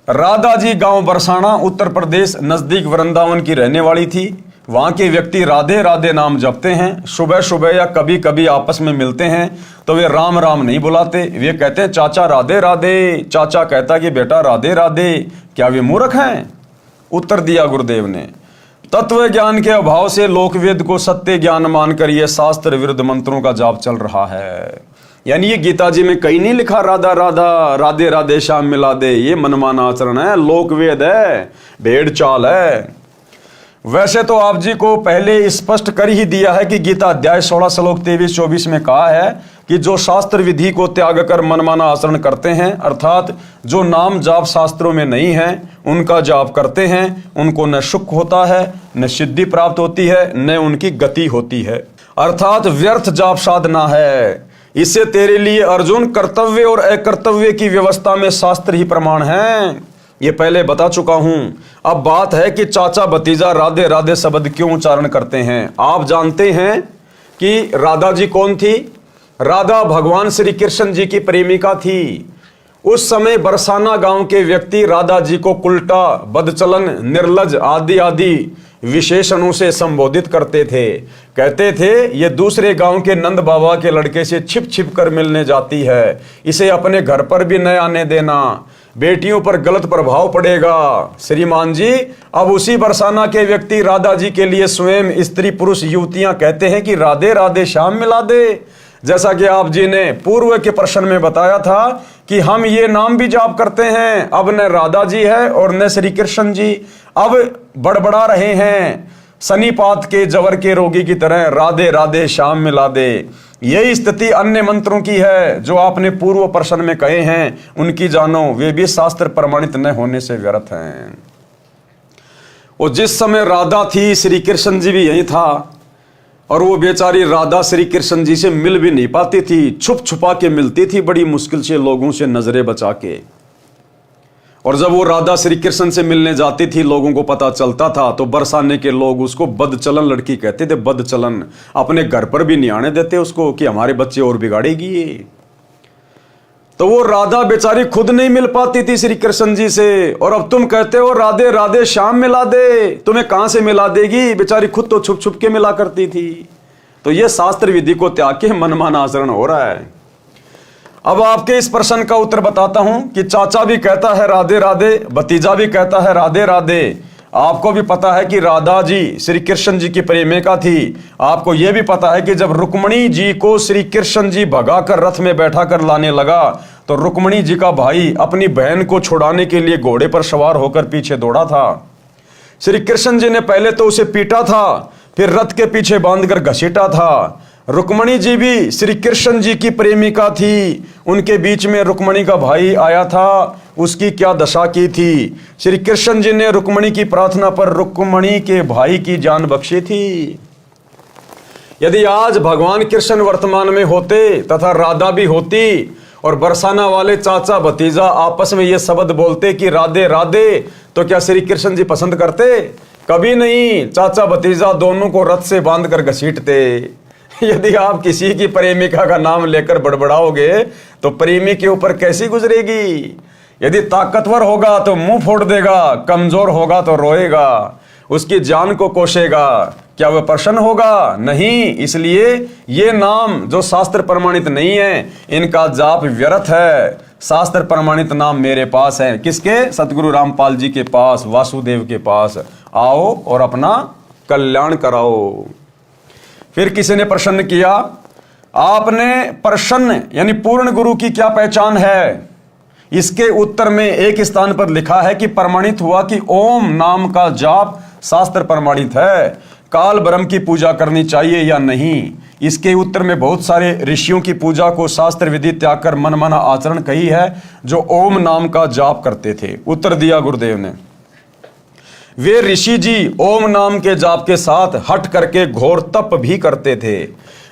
Speaker 1: राधा जी गांव बरसाना उत्तर प्रदेश नजदीक वृंदावन की रहने वाली थी। वहां के व्यक्ति राधे राधे नाम जपते हैं। सुबह सुबह या कभी कभी आपस में मिलते हैं तो वे राम राम नहीं बुलाते, वे कहते हैं चाचा राधे राधे। चाचा कहता कि बेटा राधे राधे, क्या वे मूर्ख हैं? उत्तर दिया गुरुदेव ने, तत्व ज्ञान के अभाव से लोकवेद को सत्य ज्ञान मानकर यह शास्त्र विरुद्ध मंत्रों का जाप चल रहा है। यानी ये गीता जी में कहीं नहीं लिखा राधा राधा राधे राधे श्याम मिला दे, ये मनमाना आचरण है, लोकवेद है, भेड़ चाल है। वैसे तो आप जी को पहले स्पष्ट कर ही दिया है कि गीता अध्याय 16 श्लोक 23-24 में कहा है कि जो शास्त्र विधि को त्याग कर मनमाना आचरण करते हैं, अर्थात जो नाम जाप शास्त्रों में नहीं है उनका जाप करते हैं, उनको न सुख होता है, न सिद्धि प्राप्त होती है, न उनकी गति होती है, अर्थात व्यर्थ जाप साधना है। इससे तेरे लिए अर्जुन कर्तव्य और अकर्तव्य की व्यवस्था में शास्त्र ही प्रमाण है, ये पहले बता चुका हूं। अब बात है कि चाचा भतीजा राधे राधे शब्द क्यों उच्चारण करते हैं। आप जानते हैं कि राधा जी कौन थी? राधा भगवान श्री कृष्ण जी की प्रेमिका थी। उस समय बरसाना गांव के व्यक्ति राधा जी को उल्टा, बदचलन, निर्लज आदि आदि विशेषणों से संबोधित करते थे। कहते थे ये दूसरे गांव के नंद बाबा के लड़के से छिप छिप कर मिलने जाती है, इसे अपने घर पर भी न आने देना, बेटियों पर गलत प्रभाव पड़ेगा। श्रीमान जी, अब उसी बरसाना के व्यक्ति राधा जी के लिए स्वयं स्त्री पुरुष युवतियां कहते हैं कि राधे राधे श्याम मिला दे। जैसा कि आप जी ने पूर्व के प्रश्न में बताया था कि हम ये नाम भी जाप करते हैं, अब न राधा जी है और न श्री कृष्ण जी, अब बड़बड़ा रहे हैं सनीपात के जवर के रोगी की तरह, राधे राधे श्याम मिला दे। यही स्थिति अन्य मंत्रों की है जो आपने पूर्व प्रश्न में कहे हैं, उनकी जानो, वे भी शास्त्र प्रमाणित न होने से व्यर्थ हैं। और जिस समय राधा थी श्री कृष्ण जी भी यही था, और वो बेचारी राधा श्री कृष्ण जी से मिल भी नहीं पाती थी, छुप छुपा के मिलती थी, बड़ी मुश्किल से लोगों से नजरें बचा के। और जब वो राधा श्री कृष्ण से मिलने जाती थी, लोगों को पता चलता था तो बरसाने के लोग उसको बदचलन लड़की कहते थे, बदचलन। अपने घर पर भी नहीं आने देते उसको कि हमारे बच्चे और बिगाड़ेगी। तो वो राधा बेचारी खुद नहीं मिल पाती थी श्री कृष्ण जी से, और अब तुम कहते हो राधे राधे श्याम मिला दे, तुम्हें कहां से मिला देगी? बेचारी खुद तो छुप छुप के मिला करती थी। तो ये शास्त्र विधि को त्याग के मनमाना आचरण हो रहा है। अब आपके इस प्रश्न का उत्तर बताता हूं कि चाचा भी कहता है राधे राधे, भतीजा भी कहता है राधे राधे। आपको भी पता है कि राधा जी श्री कृष्ण जी की प्रेमिका थी। आपको यह भी पता है कि जब रुक्मणी जी को श्री कृष्ण जी भगाकर रथ में बैठा कर लाने लगा तो रुक्मणी जी का भाई अपनी बहन को छुड़ाने के लिए घोड़े पर सवार होकर पीछे दौड़ा था। श्री कृष्ण जी ने पहले तो उसे पीटा था, फिर रथ के पीछे बांधकर घसीटा था। रुक्मणी जी भी श्री कृष्ण जी की प्रेमिका थी, उनके बीच में रुक्मणी का भाई आया था, उसकी क्या दशा की थी। श्री कृष्ण जी ने रुक्मणी की प्रार्थना पर रुक्मणी के भाई की जान बख्शी थी। यदि आज भगवान कृष्ण वर्तमान में होते तथा राधा भी होती और बरसाना वाले चाचा भतीजा आपस में ये शब्द बोलते कि राधे राधे, तो क्या श्री कृष्ण जी पसंद करते? कभी नहीं। चाचा भतीजा दोनों को रथ से बांधकर घसीटते। यदि आप किसी की प्रेमिका का नाम लेकर बड़बड़ाओगे तो प्रेमी के ऊपर कैसी गुजरेगी? यदि ताकतवर होगा तो मुंह फोड़ देगा, कमजोर होगा तो रोएगा, उसकी जान को कोसेगा। क्या वह प्रसन्न होगा? नहीं। इसलिए ये नाम जो शास्त्र प्रमाणित नहीं है, इनका जाप व्यर्थ है। शास्त्र प्रमाणित नाम मेरे पास है। किसके? सतगुरु रामपाल जी के पास, वासुदेव के पास। आओ और अपना कल्याण कराओ। फिर किसी ने प्रश्न किया, आपने प्रसन्न यानी पूर्ण गुरु की क्या पहचान है? इसके उत्तर में एक स्थान पर लिखा है कि प्रमाणित हुआ कि ओम नाम का जाप शास्त्र प्रमाणित है। काल ब्रह्म की पूजा करनी चाहिए या नहीं? इसके उत्तर में बहुत सारे ऋषियों की पूजा को शास्त्र विधि त्याग कर मनमाना आचरण कही है, जो ओम नाम का जाप करते थे। उत्तर दिया गुरुदेव ने, वे ऋषि जी ओम नाम के जाप के साथ हट करके घोर तप भी करते थे,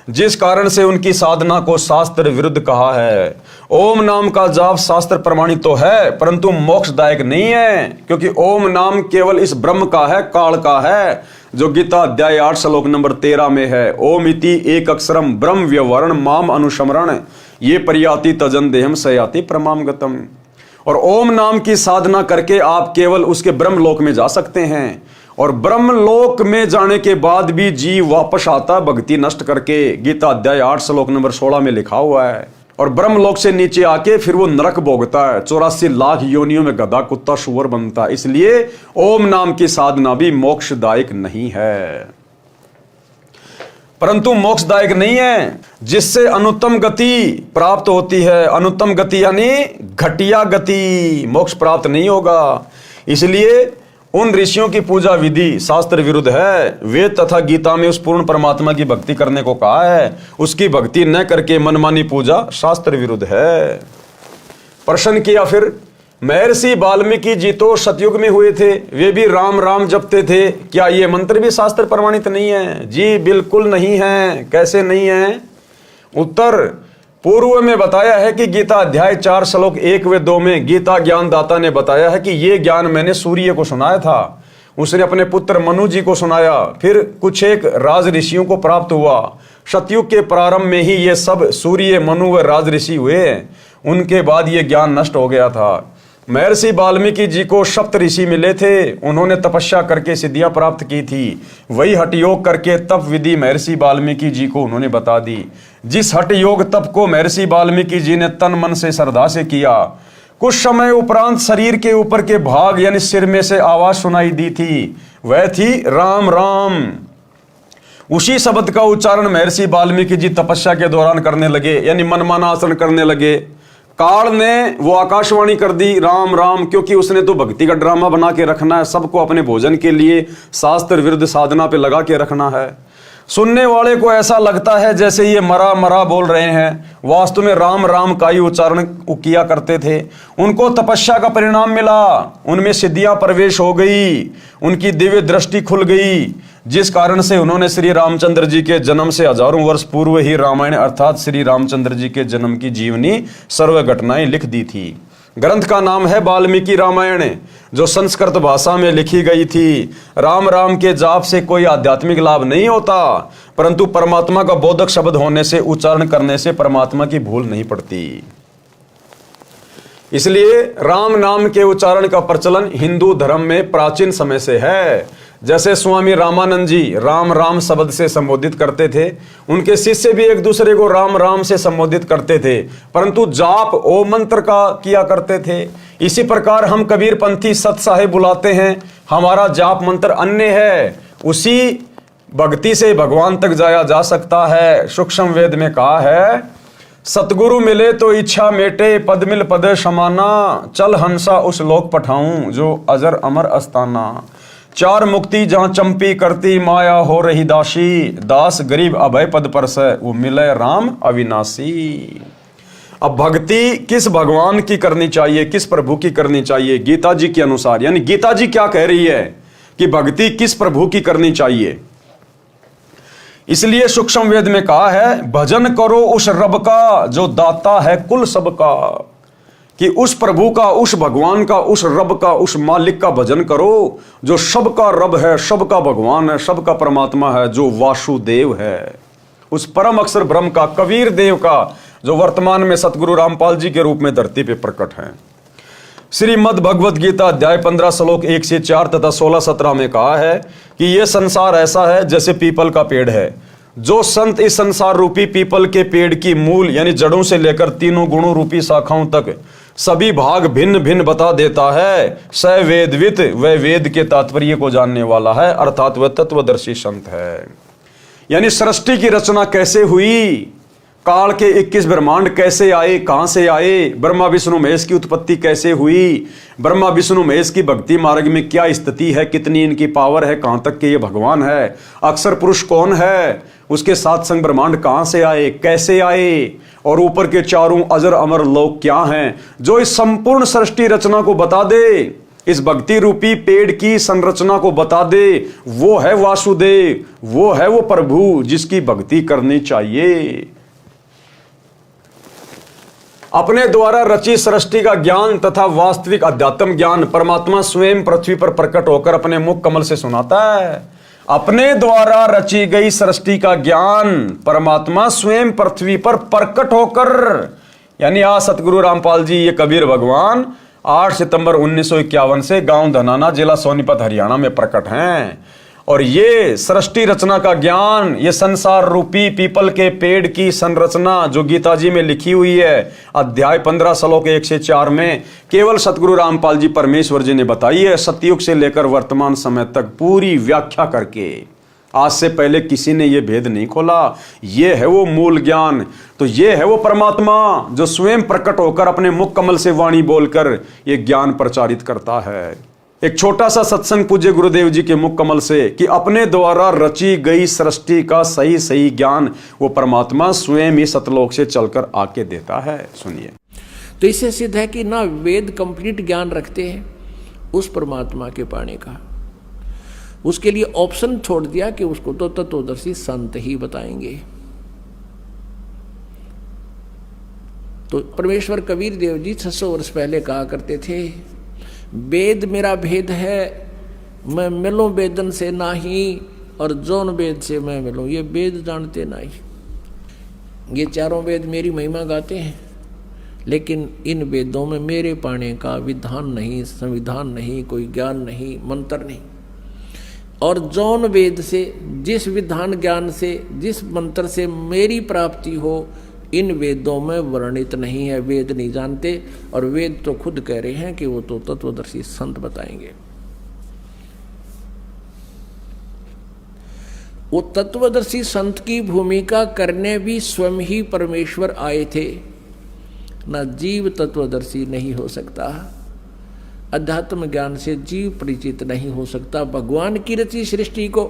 Speaker 1: जिस कारण से उनकी साधना को शास्त्र विरुद्ध कहा है। ओम नाम का जाप शास्त्र प्रमाणित तो है, परंतु मोक्षदायक नहीं है, क्योंकि ओम नाम केवल इस ब्रह्म का है, काल का है, जो गीता अध्याय 8 श्लोक नंबर 13 में है। ओम इति एक अक्षरम ब्रह्म व्यवहरण माम अनुस्मरण ये पर्याति तजन देहम सयाति प्रमाम गतम। और ओम नाम की साधना करके आप केवल उसके ब्रह्म लोक में जा सकते हैं, और ब्रह्म लोक में जाने के बाद भी जीव वापस आता भक्ति नष्ट करके। गीता अध्याय 8 श्लोक नंबर 16 में लिखा हुआ है। और ब्रह्म लोक से नीचे आके फिर वो नरक भोगता है, 84 लाख योनियों में गधा कुत्ता सुअर बनता है। इसलिए ओम नाम की साधना भी मोक्षदायक नहीं है, परंतु मोक्षदायक नहीं है, जिससे अनुत्तम गति प्राप्त होती है। अनुत्तम गति यानी घटिया गति, मोक्ष प्राप्त नहीं होगा। इसलिए उन ऋषियों की पूजा विधि शास्त्र विरुद्ध है। वेद तथा गीता में उस पूर्ण परमात्मा की भक्ति करने को कहा है, उसकी भक्ति न करके मनमानी पूजा शास्त्र विरुद्ध है। प्रश्न किया फिर, महर्षि वाल्मीकि जी तो सतयुग में हुए थे, वे भी राम राम जपते थे, क्या ये मंत्र भी शास्त्र प्रमाणित नहीं है? जी बिल्कुल नहीं है। कैसे नहीं है? उत्तर, पूर्व में बताया है कि गीता अध्याय 4 श्लोक 1 व 2 में गीता ज्ञान दाता ने बताया है कि ये ज्ञान मैंने सूर्य को सुनाया था, उसने अपने पुत्र मनु जी को सुनाया, फिर कुछ एक राज ऋषियों को प्राप्त हुआ। सतयुग के प्रारंभ में ही ये सब सूर्य, मनु व राज ऋषि हुए, उनके बाद ये ज्ञान नष्ट हो गया था। महर्षि वाल्मीकि जी को सप्त ऋषि मिले थे, उन्होंने तपस्या करके सिद्धियां प्राप्त की थी, वही हठ योग करके तप विधि महर्षि वाल्मीकि जी को उन्होंने बता दी। जिस हठ योग तप को महर्षि वाल्मीकि जी ने तन मन से श्रद्धा से किया, कुछ समय उपरांत शरीर के ऊपर के भाग यानी सिर में से आवाज सुनाई दी थी, वह थी राम राम। उसी शब्द का उच्चारण महर्षि वाल्मीकि जी तपस्या के दौरान करने लगे, यानी मनमाना आचरण करने लगे। काल ने वो आकाशवाणी कर दी राम राम, क्योंकि उसने तो भक्ति का ड्रामा बना के रखना है, सबको अपने भोजन के लिए शास्त्र विरुद्ध साधना पे लगा के रखना है। सुनने वाले को ऐसा लगता है जैसे ये मरा मरा बोल रहे हैं, वास्तव में राम राम का ही उच्चारण किया करते थे। उनको तपस्या का परिणाम मिला, उनमें सिद्धियां प्रवेश हो गई, उनकी दिव्य दृष्टि खुल गई, जिस कारण से उन्होंने श्री रामचंद्र जी के जन्म से हजारों वर्ष पूर्व ही रामायण अर्थात श्री रामचंद्र जी के जन्म की जीवनी सर्व घटनाएं लिख दी थी। ग्रंथ का नाम है वाल्मीकि रामायण, जो संस्कृत भाषा में लिखी गई थी। राम राम के जाप से कोई आध्यात्मिक लाभ नहीं होता, परंतु परमात्मा का बोधक शब्द होने से, उच्चारण करने से परमात्मा की भूल नहीं पड़ती। इसलिए राम नाम के उच्चारण का प्रचलन हिंदू धर्म में प्राचीन समय से है। जैसे स्वामी रामानंद जी राम राम शब्द से संबोधित करते थे, उनके शिष्य भी एक दूसरे को राम राम से संबोधित करते थे, परंतु जाप ओम मंत्र का किया करते थे। इसी प्रकार हम कबीर पंथी सत साहेब बुलाते हैं, हमारा जाप मंत्र अन्य है। उसी भक्ति से भगवान तक जाया जा सकता है। सूक्ष्म वेद में कहा है, सतगुरु मिले तो इच्छा मेटे, पद मिल पद समाना, चल हंसा उस लोक पठाऊं जो अजर अमर अस्ताना। चार मुक्ति जहां चंपी करती, माया हो रही दासी, दास गरीब अभय पद पर से, वो मिले राम अविनाशी। अब भक्ति किस भगवान की करनी चाहिए, किस प्रभु की करनी चाहिए? गीता जी के अनुसार, यानी गीता जी क्या कह रही है कि भक्ति किस प्रभु की करनी चाहिए? इसलिए सूक्ष्म वेद में कहा है, भजन करो उस रब का जो दाता है कुल सबका, कि उस प्रभु का, उस भगवान का, उस रब का, उस मालिक का भजन करो जो सबका रब है, सबका भगवान है, सबका परमात्मा है, जो वासुदेव है, उस परम अक्षर ब्रह्म का, कबीर देव का, जो वर्तमान में सतगुरु रामपाल जी के रूप में धरती पे प्रकट हैं। श्रीमद् भगवद गीता अध्याय 15 श्लोक 1 से 4 तथा 16-17 में कहा है कि यह संसार ऐसा है जैसे पीपल का पेड़ है। जो संत इस संसार रूपी पीपल के पेड़ की मूल यानी जड़ों से लेकर तीनों गुणों रूपी शाखाओं तक सभी भाग भिन्न भिन्न बता देता है, स वेदवित, वह वेद के तात्पर्य को जानने वाला है, अर्थात वह तत्वदर्शी संत है। यानी सृष्टि की रचना कैसे हुई, काल के 21 ब्रह्मांड कैसे आए, कहां से आए, ब्रह्मा विष्णु महेश की उत्पत्ति कैसे हुई, ब्रह्मा विष्णु महेश की भक्ति मार्ग में क्या स्थिति है, कितनी इनकी पावर है, कहां तक के ये भगवान है, अक्षर पुरुष कौन है, उसके साथ संग ब्रह्मांड कहां से आए, कैसे आए, और ऊपर के चारों अजर अमर लोक क्या हैं, जो इस संपूर्ण सृष्टि रचना को बता दे, इस भक्ति रूपी पेड़ की संरचना को बता दे, वो है वासुदेव, वो है वो प्रभु जिसकी भक्ति करनी चाहिए। अपने द्वारा रची सृष्टि का ज्ञान तथा वास्तविक अध्यात्म ज्ञान परमात्मा स्वयं पृथ्वी पर प्रकट होकर अपने मुख कमल से सुनाता है। अपने द्वारा रची गई सृष्टि का ज्ञान परमात्मा स्वयं पृथ्वी पर प्रकट होकर, यानी आज सतगुरु रामपाल जी ये कबीर भगवान 8 सितंबर 1951 से गांव धनाना, जिला सोनीपत, हरियाणा में प्रकट हैं। और ये सृष्टि रचना का ज्ञान, ये संसार रूपी पीपल के पेड़ की संरचना जो गीता जी में लिखी हुई है अध्याय 15 श्लोक 1 से 4 में, केवल सतगुरु रामपाल जी परमेश्वर जी ने बताई है, सतयुग से लेकर वर्तमान समय तक पूरी व्याख्या करके। आज से पहले किसी ने ये भेद नहीं खोला। ये है वो मूल ज्ञान, तो ये है वो परमात्मा जो स्वयं प्रकट होकर अपने मुख कमल से वाणी बोलकर ये ज्ञान प्रचारित करता है। एक छोटा सा सत्संग पूज्य गुरुदेव जी के मुख कमल से कि अपने द्वारा रची गई सृष्टि का सही सही ज्ञान वो परमात्मा स्वयं ही सतलोक से चलकर आके देता है। सुनिए।
Speaker 2: तो इससे सिद्ध है कि ना वेद कंप्लीट ज्ञान रखते हैं उस परमात्मा के पाने का, उसके लिए ऑप्शन छोड़ दिया कि उसको तो तत्वदर्शी संत ही बताएंगे। तो परमेश्वर कबीर देव जी 600 वर्ष पहले कहा करते थे, वेद मेरा भेद है, मैं मिलूं वेदन से नाही, और जौन वेद से मैं मिलूं। ये वेद जानते नहीं, ये चारों वेद मेरी महिमा गाते हैं, लेकिन इन वेदों में मेरे पाने का विधान नहीं, संविधान नहीं, कोई ज्ञान नहीं, मंत्र नहीं। और जौन वेद से, जिस विधान ज्ञान से, जिस मंत्र से मेरी प्राप्ति हो, इन वेदों में वर्णित नहीं है। वेद नहीं जानते, और वेद तो खुद कह रहे हैं कि वो तो तत्वदर्शी संत बताएंगे। वो तत्वदर्शी संत की भूमिका करने भी स्वयं ही परमेश्वर आए थे। ना जीव तत्वदर्शी नहीं हो सकता, अध्यात्म ज्ञान से जीव परिचित नहीं हो सकता भगवान की रची सृष्टि को,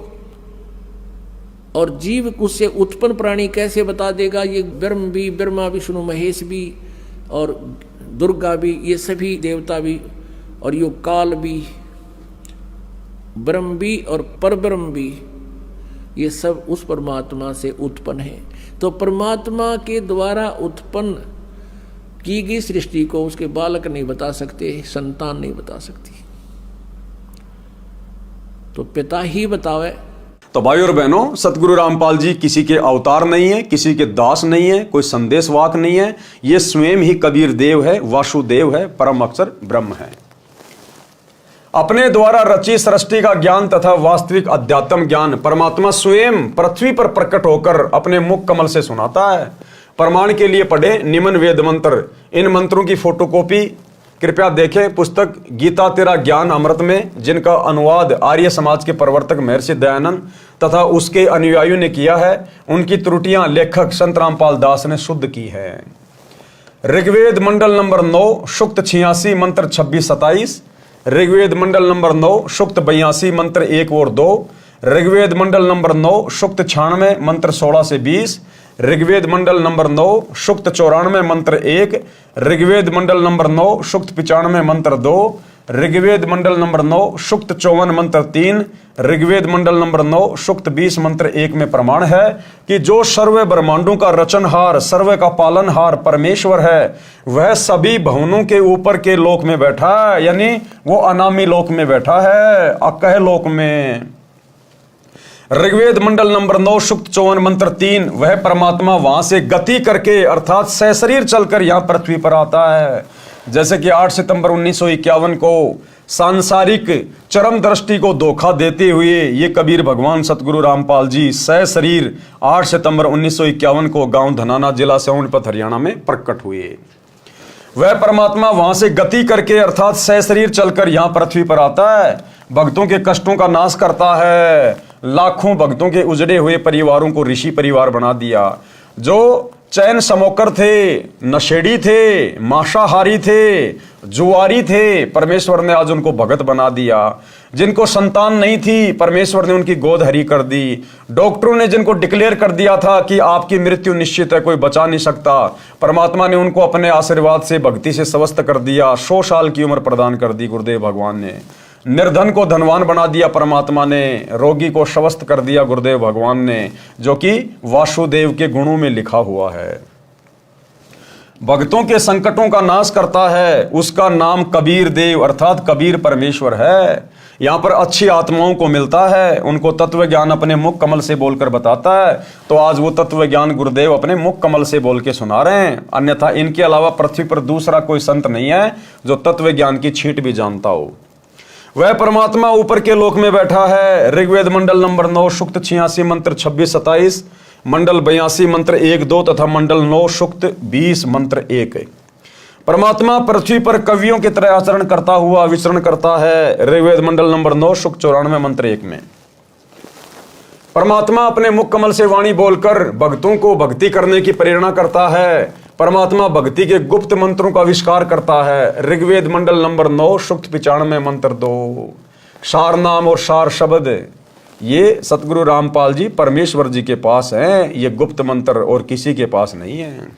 Speaker 2: और जीव उससे उत्पन्न प्राणी कैसे बता देगा। ये ब्रह्म भी, ब्रह्मा विष्णु महेश भी, और दुर्गा भी, ये सभी देवता भी, और यो काल भी, ब्रह्म भी और परब्रह्म भी, ये सब उस परमात्मा से उत्पन्न है। तो परमात्मा के द्वारा उत्पन्न की गई सृष्टि को उसके बालक नहीं बता सकते, संतान नहीं बता सकती, तो पिता ही बतावे।
Speaker 1: तो भाई और बहनों, सतगुरु रामपाल जी किसी के अवतार नहीं है, किसी के दास नहीं है, कोई संदेशवाक नहीं है। ये स्वयं ही कबीर देव है, वासुदेव है, परम अक्षर ब्रह्म है। अपने द्वारा रची सृष्टि का ज्ञान तथा वास्तविक अध्यात्म ज्ञान परमात्मा स्वयं पृथ्वी पर प्रकट होकर अपने मुख कमल से सुनाता है। प्रमाण के लिए पढ़े निम्न वेद मंत्र। इन मंत्रों की फोटोकॉपी कृपया देखें पुस्तक गीता तेरा ज्ञान अमृत में, जिनका अनुवाद आर्य समाज के प्रवर्तक महर्षि दयानंद तथा उसके अनुयायियों ने किया है। उनकी त्रुटियां लेखक संत रामपाल दास ने शुद्ध की है। ऋग्वेद मंडल नंबर 9 सूक्त 86 मंत्र 26-27, ऋग्वेद मंडल नंबर 9 सूक्त 82 मंत्र 1 और 2, ऋग्वेद मंडल नंबर 9 सूक्त 96 मंत्र 16 से 20, ऋग्वेद मंडल नंबर 9 सूक्त 94 मंत्र 1, ऋग्वेद मंडल नंबर 9 सूक्त 95 मंत्र 2, ऋग्वेद मंडल नंबर 9 सूक्त 54 मंत्र 3, ऋग्वेद मंडल नंबर 9 सूक्त 20 मंत्र 1 में प्रमाण है कि जो सर्व ब्रह्मांडों का रचनहार, सर्व का पालनहार परमेश्वर है, वह सभी भवनों के ऊपर के लोक में बैठा है, यानी वो अनामी लोक में बैठा है, अकह लोक में। ऋग्वेद मंडल नंबर 9 सूक्त 54 मंत्र 3, वह परमात्मा वहां से गति करके अर्थात सशरीर चलकर यहां पृथ्वी पर आता है। जैसे कि 8 सितंबर 1951 को सांसारिक चरम दृष्टि को धोखा देते हुए ये कबीर भगवान सतगुरु रामपाल जी सशरीर 8 सितंबर 1951 को गांव धनाना, जिला सोनीपत, हरियाणा में प्रकट हुए। वह परमात्मा वहां से गति करके अर्थात सशरीर चलकर यहां पृथ्वी पर आता है, भक्तों के कष्टों का नाश करता है, लाखों भक्तों के उजड़े हुए परिवारों को ऋषि परिवार बना दिया। जो चैन समोकर थे, नशेड़ी थे, मांसाहारी थे, जुआरी थे, परमेश्वर ने आज उनको भगत बना दिया। जिनको संतान नहीं थी, परमेश्वर ने उनकी गोद हरी कर दी। डॉक्टरों ने जिनको डिक्लेयर कर दिया था कि आपकी मृत्यु निश्चित है, कोई बचा नहीं सकता, परमात्मा ने उनको अपने आशीर्वाद से, भक्ति से स्वस्थ कर दिया। 100 साल की उम्र प्रदान कर दी गुरुदेव भगवान ने। निर्धन को धनवान बना दिया परमात्मा ने, रोगी को स्वस्थ कर दिया गुरुदेव भगवान ने, जो कि वासुदेव के गुणों में लिखा हुआ है। भक्तों के संकटों का नाश करता है, उसका नाम कबीर देव अर्थात कबीर परमेश्वर है। यहाँ पर अच्छी आत्माओं को मिलता है, उनको तत्व ज्ञान अपने मुख कमल से बोलकर बताता है। तो आज वो तत्व ज्ञान गुरुदेव अपने मुख कमल से बोल के सुना रहे हैं। अन्यथा इनके अलावा पृथ्वी पर दूसरा कोई संत नहीं है जो तत्व ज्ञान की छींट भी जानता हो। वह परमात्मा ऊपर के लोक में बैठा है। ऋग्वेद मंडल नंबर 9 सूक्त 86 मंत्र 26-27, मंडल 82 मंत्र 1-2 तथा मंडल 9 सूक्त 20 मंत्र 1। परमात्मा पृथ्वी पर कवियों की तरह आचरण करता हुआ विचरण करता है। ऋग्वेद मंडल नंबर 9 सूक्त 94 मंत्र 1 में परमात्मा अपने मुख कमल से वाणी बोलकर भक्तों को भक्ति करने की प्रेरणा करता है। परमात्मा भक्ति के गुप्त मंत्रों का आविष्कार करता है। ऋग्वेद मंडल नंबर 9 सूक्त 95 मंत्र 2। सार नाम और सार शब्द ये सतगुरु रामपाल जी परमेश्वर जी के पास हैं, ये गुप्त मंत्र और किसी के पास नहीं है।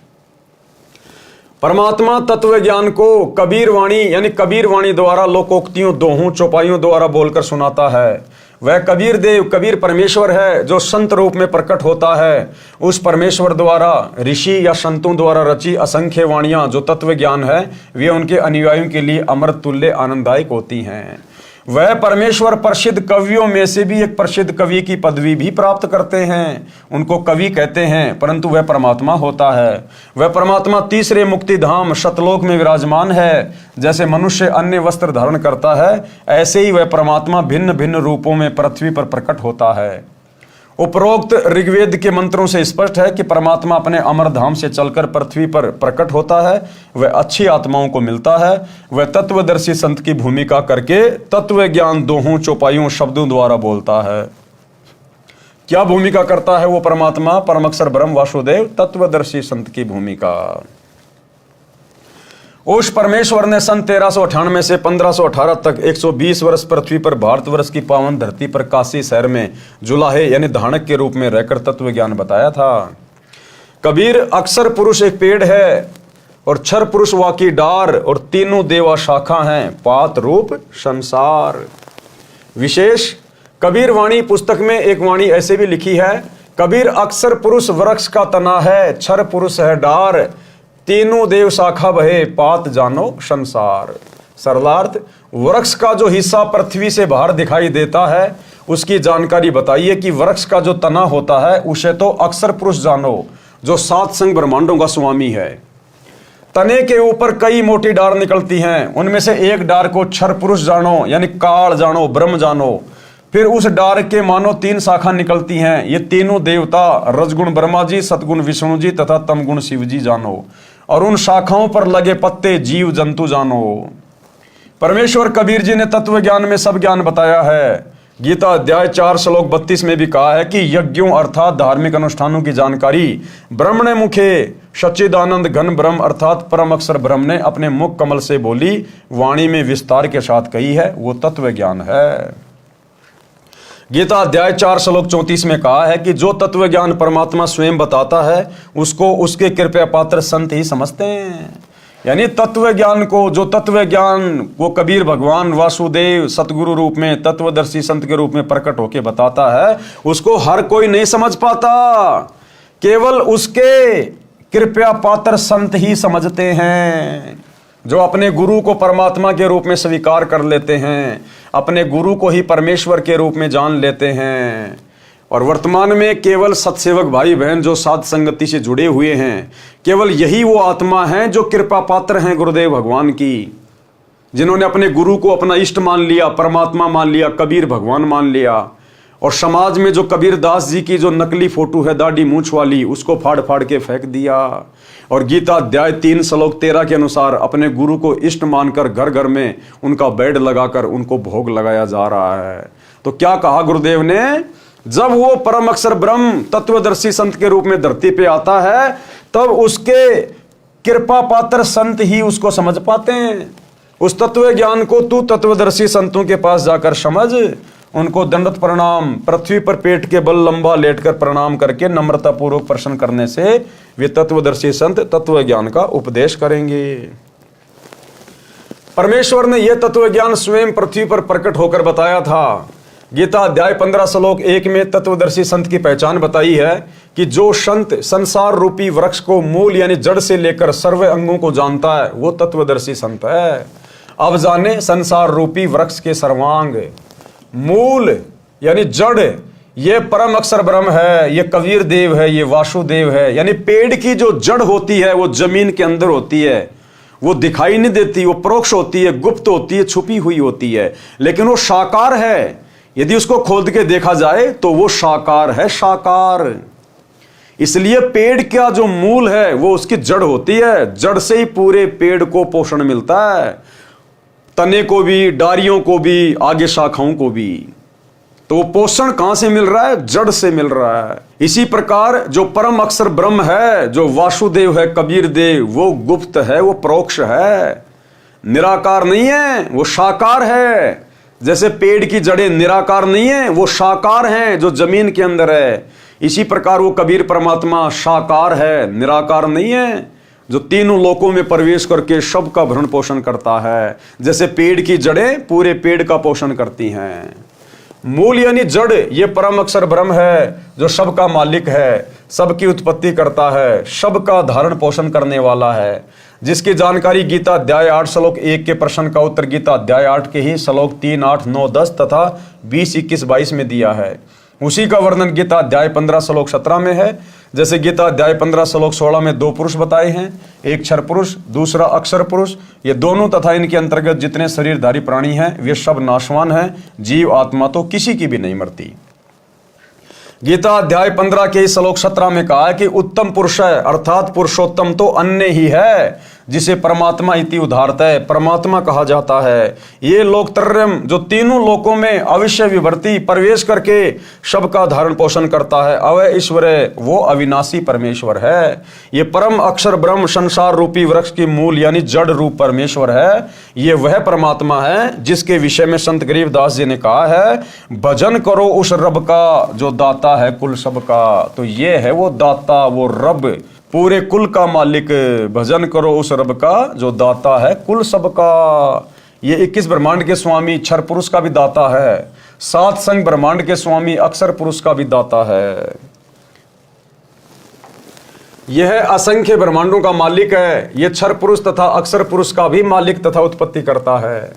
Speaker 1: परमात्मा तत्व ज्ञान को कबीर वाणी यानी कबीर वाणी द्वारा लोकोक्तियों, दोहों, चौपाइयों द्वारा बोलकर सुनाता है। वह कबीर देव, कबीर परमेश्वर है जो संत रूप में प्रकट होता है। उस परमेश्वर द्वारा ऋषि या संतों द्वारा रची असंख्य वाणियां जो तत्व ज्ञान है, वे उनके अनुयायियों के लिए अमृत तुल्य आनंददायक होती हैं। वह परमेश्वर प्रसिद्ध कवियों में से भी एक प्रसिद्ध कवि की पदवी भी प्राप्त करते हैं। उनको कवि कहते हैं, परंतु वह परमात्मा होता है। वह परमात्मा तीसरे मुक्ति धाम सतलोक में विराजमान है। जैसे मनुष्य अन्य वस्त्र धारण करता है, ऐसे ही वह परमात्मा भिन्न भिन्न रूपों में पृथ्वी पर प्रकट होता है। उपरोक्त ऋग्वेद के मंत्रों से स्पष्ट है कि परमात्मा अपने अमर धाम से चलकर पृथ्वी पर प्रकट होता है। वह अच्छी आत्माओं को मिलता है। वह तत्वदर्शी संत की भूमिका करके तत्व ज्ञान दोहों, चौपाइयों, शब्दों द्वारा बोलता है। क्या भूमिका करता है वो परमात्मा? परमअक्षर ब्रह्म वासुदेव तत्वदर्शी संत की भूमिका। उस परमेश्वर ने सन 1398 से 1518 तक 120 वर्ष पृथ्वी पर भारतवर्ष की पावन धरती पर काशी शहर में जुलाहे यानी धानक के रूप में रहकर तत्व ज्ञान बताया था। कबीर अक्षर पुरुष एक पेड़ है और क्षर पुरुष वाकी डार और तीनों देवा शाखा हैं, पात रूप संसार। विशेष कबीर वाणी पुस्तक में एक वाणी ऐसे भी लिखी है, कबीर अक्षर पुरुष वृक्ष का तना है, क्षर पुरुष है डार, तीनों देव शाखा बहे, पात जानो संसार। सरलार्थ, वृक्ष का जो हिस्सा पृथ्वी से बाहर दिखाई देता है उसकी जानकारी बताइए कि वृक्ष का जो तना होता है उसे तो अक्षर पुरुष जानो, जो 7 संग ब्रह्मांडों का स्वामी है। तने के ऊपर कई मोटी डार निकलती हैं, उनमें से एक डार को क्षर पुरुष जानो यानी काल जानो, ब्रह्म जानो। फिर उस डार के मानो 3 शाखा निकलती हैं, ये तीनों देवता रजगुण ब्रह्मा जी, सतगुण विष्णु जी तथा तमगुण शिव जी जानो। और उन शाखाओं पर लगे पत्ते जीव जंतु जानो। परमेश्वर कबीर जी ने तत्व ज्ञान में सब ज्ञान बताया है। गीता अध्याय 4 श्लोक 32 में भी कहा है कि यज्ञों अर्थात धार्मिक अनुष्ठानों की जानकारी ब्रह्मणे मुखे सच्चिदानंद घन ब्रह्म अर्थात परम अक्षर ब्रह्म ने अपने मुख कमल से बोली वाणी में विस्तार के साथ कही है, वो तत्व ज्ञान है। गीता अध्याय 4 श्लोक 34 में कहा है कि जो तत्व ज्ञान परमात्मा स्वयं बताता है उसको उसके कृपया पात्र संत ही समझते हैं। यानी तत्व ज्ञान को, जो तत्व ज्ञान को कबीर भगवान वासुदेव सतगुरु रूप में, तत्वदर्शी संत के रूप में प्रकट होके बताता है, उसको हर कोई नहीं समझ पाता। केवल उसके कृपया पात्र संत ही समझते हैं, जो अपने गुरु को परमात्मा के रूप में स्वीकार कर लेते हैं, अपने गुरु को ही परमेश्वर के रूप में जान लेते हैं। और वर्तमान में केवल सत्सेवक भाई बहन जो साध संगति से जुड़े हुए हैं, केवल यही वो आत्मा हैं जो कृपा पात्र हैं गुरुदेव भगवान की, जिन्होंने अपने गुरु को अपना इष्ट मान लिया, परमात्मा मान लिया, कबीर भगवान मान लिया। और समाज में जो कबीर दास जी की जो नकली फोटो है दाढ़ी मूंछ वाली, उसको फाड़ फाड़ के फेंक दिया। और गीता अध्याय 3 श्लोक 13 के अनुसार अपने गुरु को इष्ट मानकर घर घर में उनका बेड लगाकर उनको भोग लगाया जा रहा है। तो क्या कहा गुरुदेव ने, जब वो परम अक्षर ब्रह्म तत्वदर्शी संत के रूप में धरती पे आता है, तब उसके कृपा पात्र संत ही उसको समझ पाते हैं। उस तत्व ज्ञान को तू तत्वदर्शी संतों के पास जाकर समझ, उनको दंडवत प्रणाम, पृथ्वी पर पेट के बल लंबा लेटकर प्रणाम करके नम्रता पूर्वक प्रश्न करने से वे तत्वदर्शी संत तत्व ज्ञान का उपदेश करेंगे। परमेश्वर ने यह तत्व ज्ञान स्वयं पृथ्वी पर प्रकट होकर बताया था। गीता अध्याय 15 श्लोक 1 में तत्वदर्शी संत की पहचान बताई है कि जो संत संसार रूपी वृक्ष को मूल यानी जड़ से लेकर सर्व अंगों को जानता है, वो तत्वदर्शी संत है। अब जाने संसार रूपी वृक्ष के सर्वांग, मूल यानी जड़, ये परम अक्षर ब्रह्म है, ये कबीर देव है, ये वासुदेव है। यानी पेड़ की जो जड़ होती है वो जमीन के अंदर होती है, वो दिखाई नहीं देती, वो परोक्ष होती है, गुप्त होती है, छुपी हुई होती है, लेकिन वो साकार है। यदि उसको खोद के देखा जाए तो वो साकार है, साकार। इसलिए पेड़ का जो मूल है वो उसकी जड़ होती है, जड़ से ही पूरे पेड़ को पोषण मिलता है, तने को भी, डारियों को भी, आगे शाखाओं को भी। तो वो पोषण कहां से मिल रहा है? जड़ से मिल रहा है। इसी प्रकार जो परम अक्षर ब्रह्म है, जो वासुदेव है, कबीर देव, वो गुप्त है, वो परोक्ष है, निराकार नहीं है, वो साकार है। जैसे पेड़ की जड़ें निराकार नहीं है, वो साकार हैं जो जमीन के अंदर है। इसी प्रकार वो कबीर परमात्मा साकार है, निराकार नहीं है, जो तीनों लोकों में प्रवेश करके सबका भरण पोषण करता है। जैसे पेड़ की जड़ें पूरे पेड़ का पोषण करती हैं। मूल यानी जड़, ये परम अक्षर ब्रह्म है जो सबका मालिक है, सबकी उत्पत्ति करता है, सबका धारण पोषण करने वाला है, जिसकी जानकारी गीता अध्याय 8 श्लोक 1 के प्रश्न का उत्तर गीता अध्याय 8 के ही श्लोक 3, 8, 9, 10 तथा 20, 21, 22 में दिया है। उसी का वर्णन गीता अध्याय 15 श्लोक 17 में है। जैसे गीता अध्याय 15 श्लोक 16 में 2 पुरुष बताए हैं, एक क्षर पुरुष, दूसरा अक्षर पुरुष। ये दोनों तथा इनके अंतर्गत जितने शरीरधारी प्राणी हैं वे सब नाशवान हैं, जीव आत्मा तो किसी की भी नहीं मरती। गीता अध्याय 15 के श्लोक 17 में कहा है कि उत्तम पुरुष है, अर्थात पुरुषोत्तम तो अन्य ही है, जिसे परमात्मा इति उदारता है, परमात्मा कहा जाता है। ये लोकत्रयम जो तीनों लोकों में अविश्य विभर्ती प्रवेश करके सबका धारण पोषण करता है, अवय ईश्वर है, वो अविनाशी परमेश्वर है। ये परम अक्षर ब्रह्म संसार रूपी वृक्ष की मूल यानी जड़ रूप परमेश्वर है। ये वह परमात्मा है जिसके विषय में संत गरीबदास जी ने कहा है, भजन करो उस रब का जो दाता है कुल सबका। तो ये है वो दाता, वो रब, पूरे कुल का मालिक। भजन करो उस रब का जो दाता है कुल सबका। ये 21 ब्रह्मांड के स्वामी क्षर पुरुष का भी दाता है, 7 संग ब्रह्मांड के स्वामी अक्षर पुरुष का भी दाता है। यह असंख्य ब्रह्मांडों का मालिक है। यह क्षर पुरुष तथा अक्षर पुरुष का भी मालिक तथा उत्पत्ति करता है।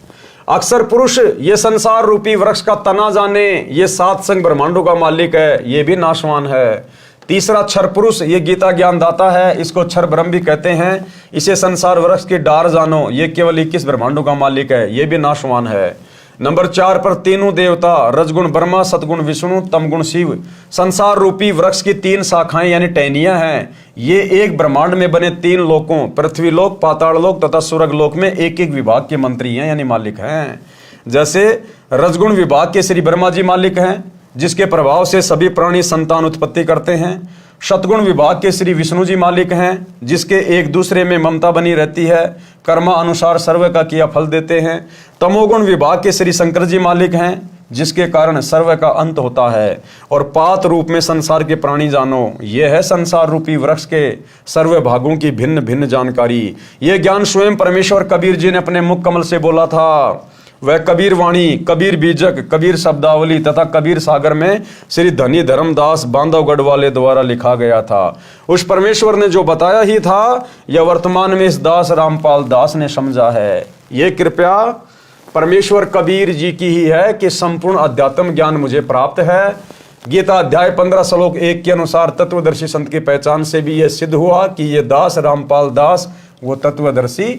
Speaker 1: अक्षर पुरुष ये संसार रूपी वृक्ष का तना जाने, ये 7 संग ब्रह्मांडों का मालिक है, ये भी नाशवान है। तीसरा क्षर पुरुष ये गीता ज्ञान दाता है, इसको क्षर ब्रह्म भी कहते हैं। इसे संसार वृक्ष की डार जानो, ये केवल 21 ब्रह्मांडों का मालिक है, ये भी नाशवान है। नंबर 4 पर तीनों देवता, रजगुण ब्रह्मा, सतगुण विष्णु, तमगुण शिव, संसार रूपी वृक्ष की 3 शाखाएं यानी टहनियां हैं। ये एक ब्रह्मांड में बने 3 लोकों, पृथ्वी लोक, पाताल लोक तथा स्वर्ग लोक में एक एक विभाग के मंत्री हैं यानी मालिक हैं। जैसे रजगुण विभाग के श्री ब्रह्मा जी मालिक हैं, जिसके प्रभाव से सभी प्राणी संतान उत्पत्ति करते हैं। शतगुण विभाग के श्री विष्णु जी मालिक हैं, जिसके एक दूसरे में ममता बनी रहती है, कर्मा अनुसार सर्व का किया फल देते हैं। तमोगुण विभाग के श्री शंकर जी मालिक हैं, जिसके कारण सर्व का अंत होता है, और पात रूप में संसार के प्राणी जानो, ये है संसार रूपी वृक्ष के सर्व भागों की भिन्न भिन्न जानकारी। ये ज्ञान स्वयं परमेश्वर कबीर जी ने अपने मुख कमल से बोला था। वह कबीर वाणी, कबीर बीजक, कबीर शब्दावली तथा कबीर सागर में श्री धनी धर्मदास बांधवगढ़ वाले द्वारा लिखा गया था। उस परमेश्वर ने जो बताया ही था, यह वर्तमान में इस दास रामपाल दास ने समझा है। ये कृपया परमेश्वर कबीर जी की ही है कि संपूर्ण अध्यात्म ज्ञान मुझे प्राप्त है। गीता अध्याय 15 श्लोक 1 के अनुसार तत्वदर्शी संत की पहचान से भी यह सिद्ध हुआ कि ये दास रामपाल दास वो तत्वदर्शी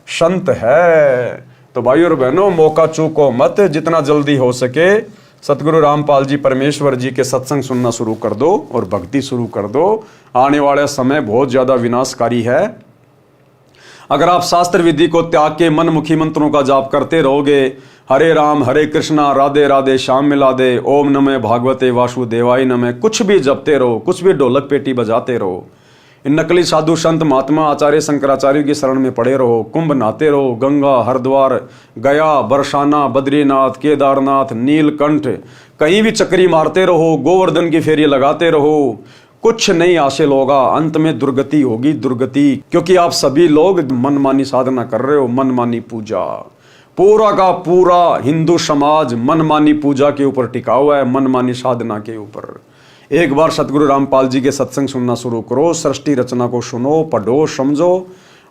Speaker 1: संत है। तो भाइयों और बहनों, मौका चूको मत, जितना जल्दी हो सके सतगुरु रामपाल जी परमेश्वर जी के सत्संग सुनना शुरू कर दो और भक्ति शुरू कर दो। आने वाला समय बहुत ज्यादा विनाशकारी है। अगर आप शास्त्र विधि को त्याग के मनमुखी मंत्रों का जाप करते रहोगे, हरे राम हरे कृष्णा राधे राधे श्याम मिला दे, ओम नमः भागवते वासुदेवाय नमः, कुछ भी जपते रहो, कुछ भी ढोलक पेटी बजाते रहो, इन नकली साधु संत महात्मा आचार्य शंकराचार्य की शरण में पड़े रहो, कुंभ नहाते रहो, गंगा हरिद्वार गया बरसाना बद्रीनाथ केदारनाथ नीलकंठ कहीं भी चक्री मारते रहो, गोवर्धन की फेरी लगाते रहो, कुछ नहीं हासिल होगा। अंत में दुर्गति होगी, दुर्गति, क्योंकि आप सभी लोग मनमानी साधना कर रहे हो, मनमानी पूजा। पूरा का पूरा हिंदू समाज मनमानी पूजा के ऊपर टिका हुआ है, मनमानी साधना के ऊपर। एक बार सतगुरु रामपाल जी के सत्संग सुनना शुरू करो, सृष्टि रचना को सुनो, पढ़ो, समझो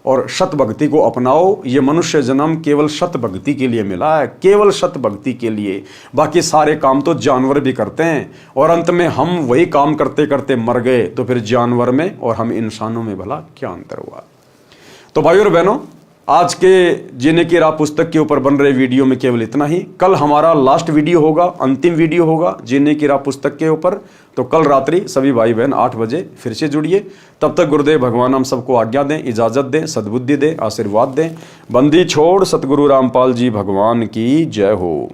Speaker 1: और सत भक्ति को अपनाओ। ये मनुष्य जन्म केवल सत भक्ति के लिए मिला है, केवल सत भक्ति के लिए। बाकी सारे काम तो जानवर भी करते हैं, और अंत में हम वही काम करते करते मर गए, तो फिर जानवर में और हम इंसानों में भला क्या अंतर हुआ। तो भाइयों और बहनों, आज के जीने की राह पुस्तक के ऊपर बन रहे वीडियो में केवल इतना ही। कल हमारा लास्ट वीडियो होगा, अंतिम वीडियो होगा जीने की राह पुस्तक के ऊपर। तो कल रात्रि सभी भाई बहन 8 बजे फिर से जुड़िए। तब तक गुरुदेव भगवान हम सबको आज्ञा दें, इजाजत दें, सद्बुद्धि दें, आशीर्वाद दें। बंदी छोड़ सतगुरु रामपाल जी भगवान की जय हो।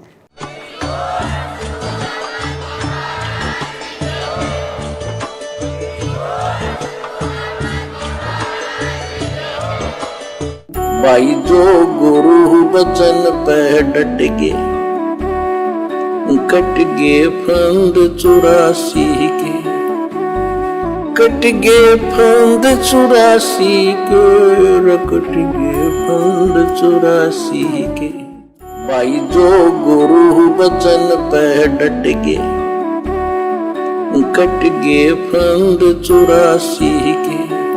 Speaker 3: भाई जो गुरु बचन पे डट गे, कट गे फंद 84 के, कट गे फंद 84 के, कट गे फंद 84 के। भाई जो गुरु बचन पे डट गे, कट गे फंद 84 के।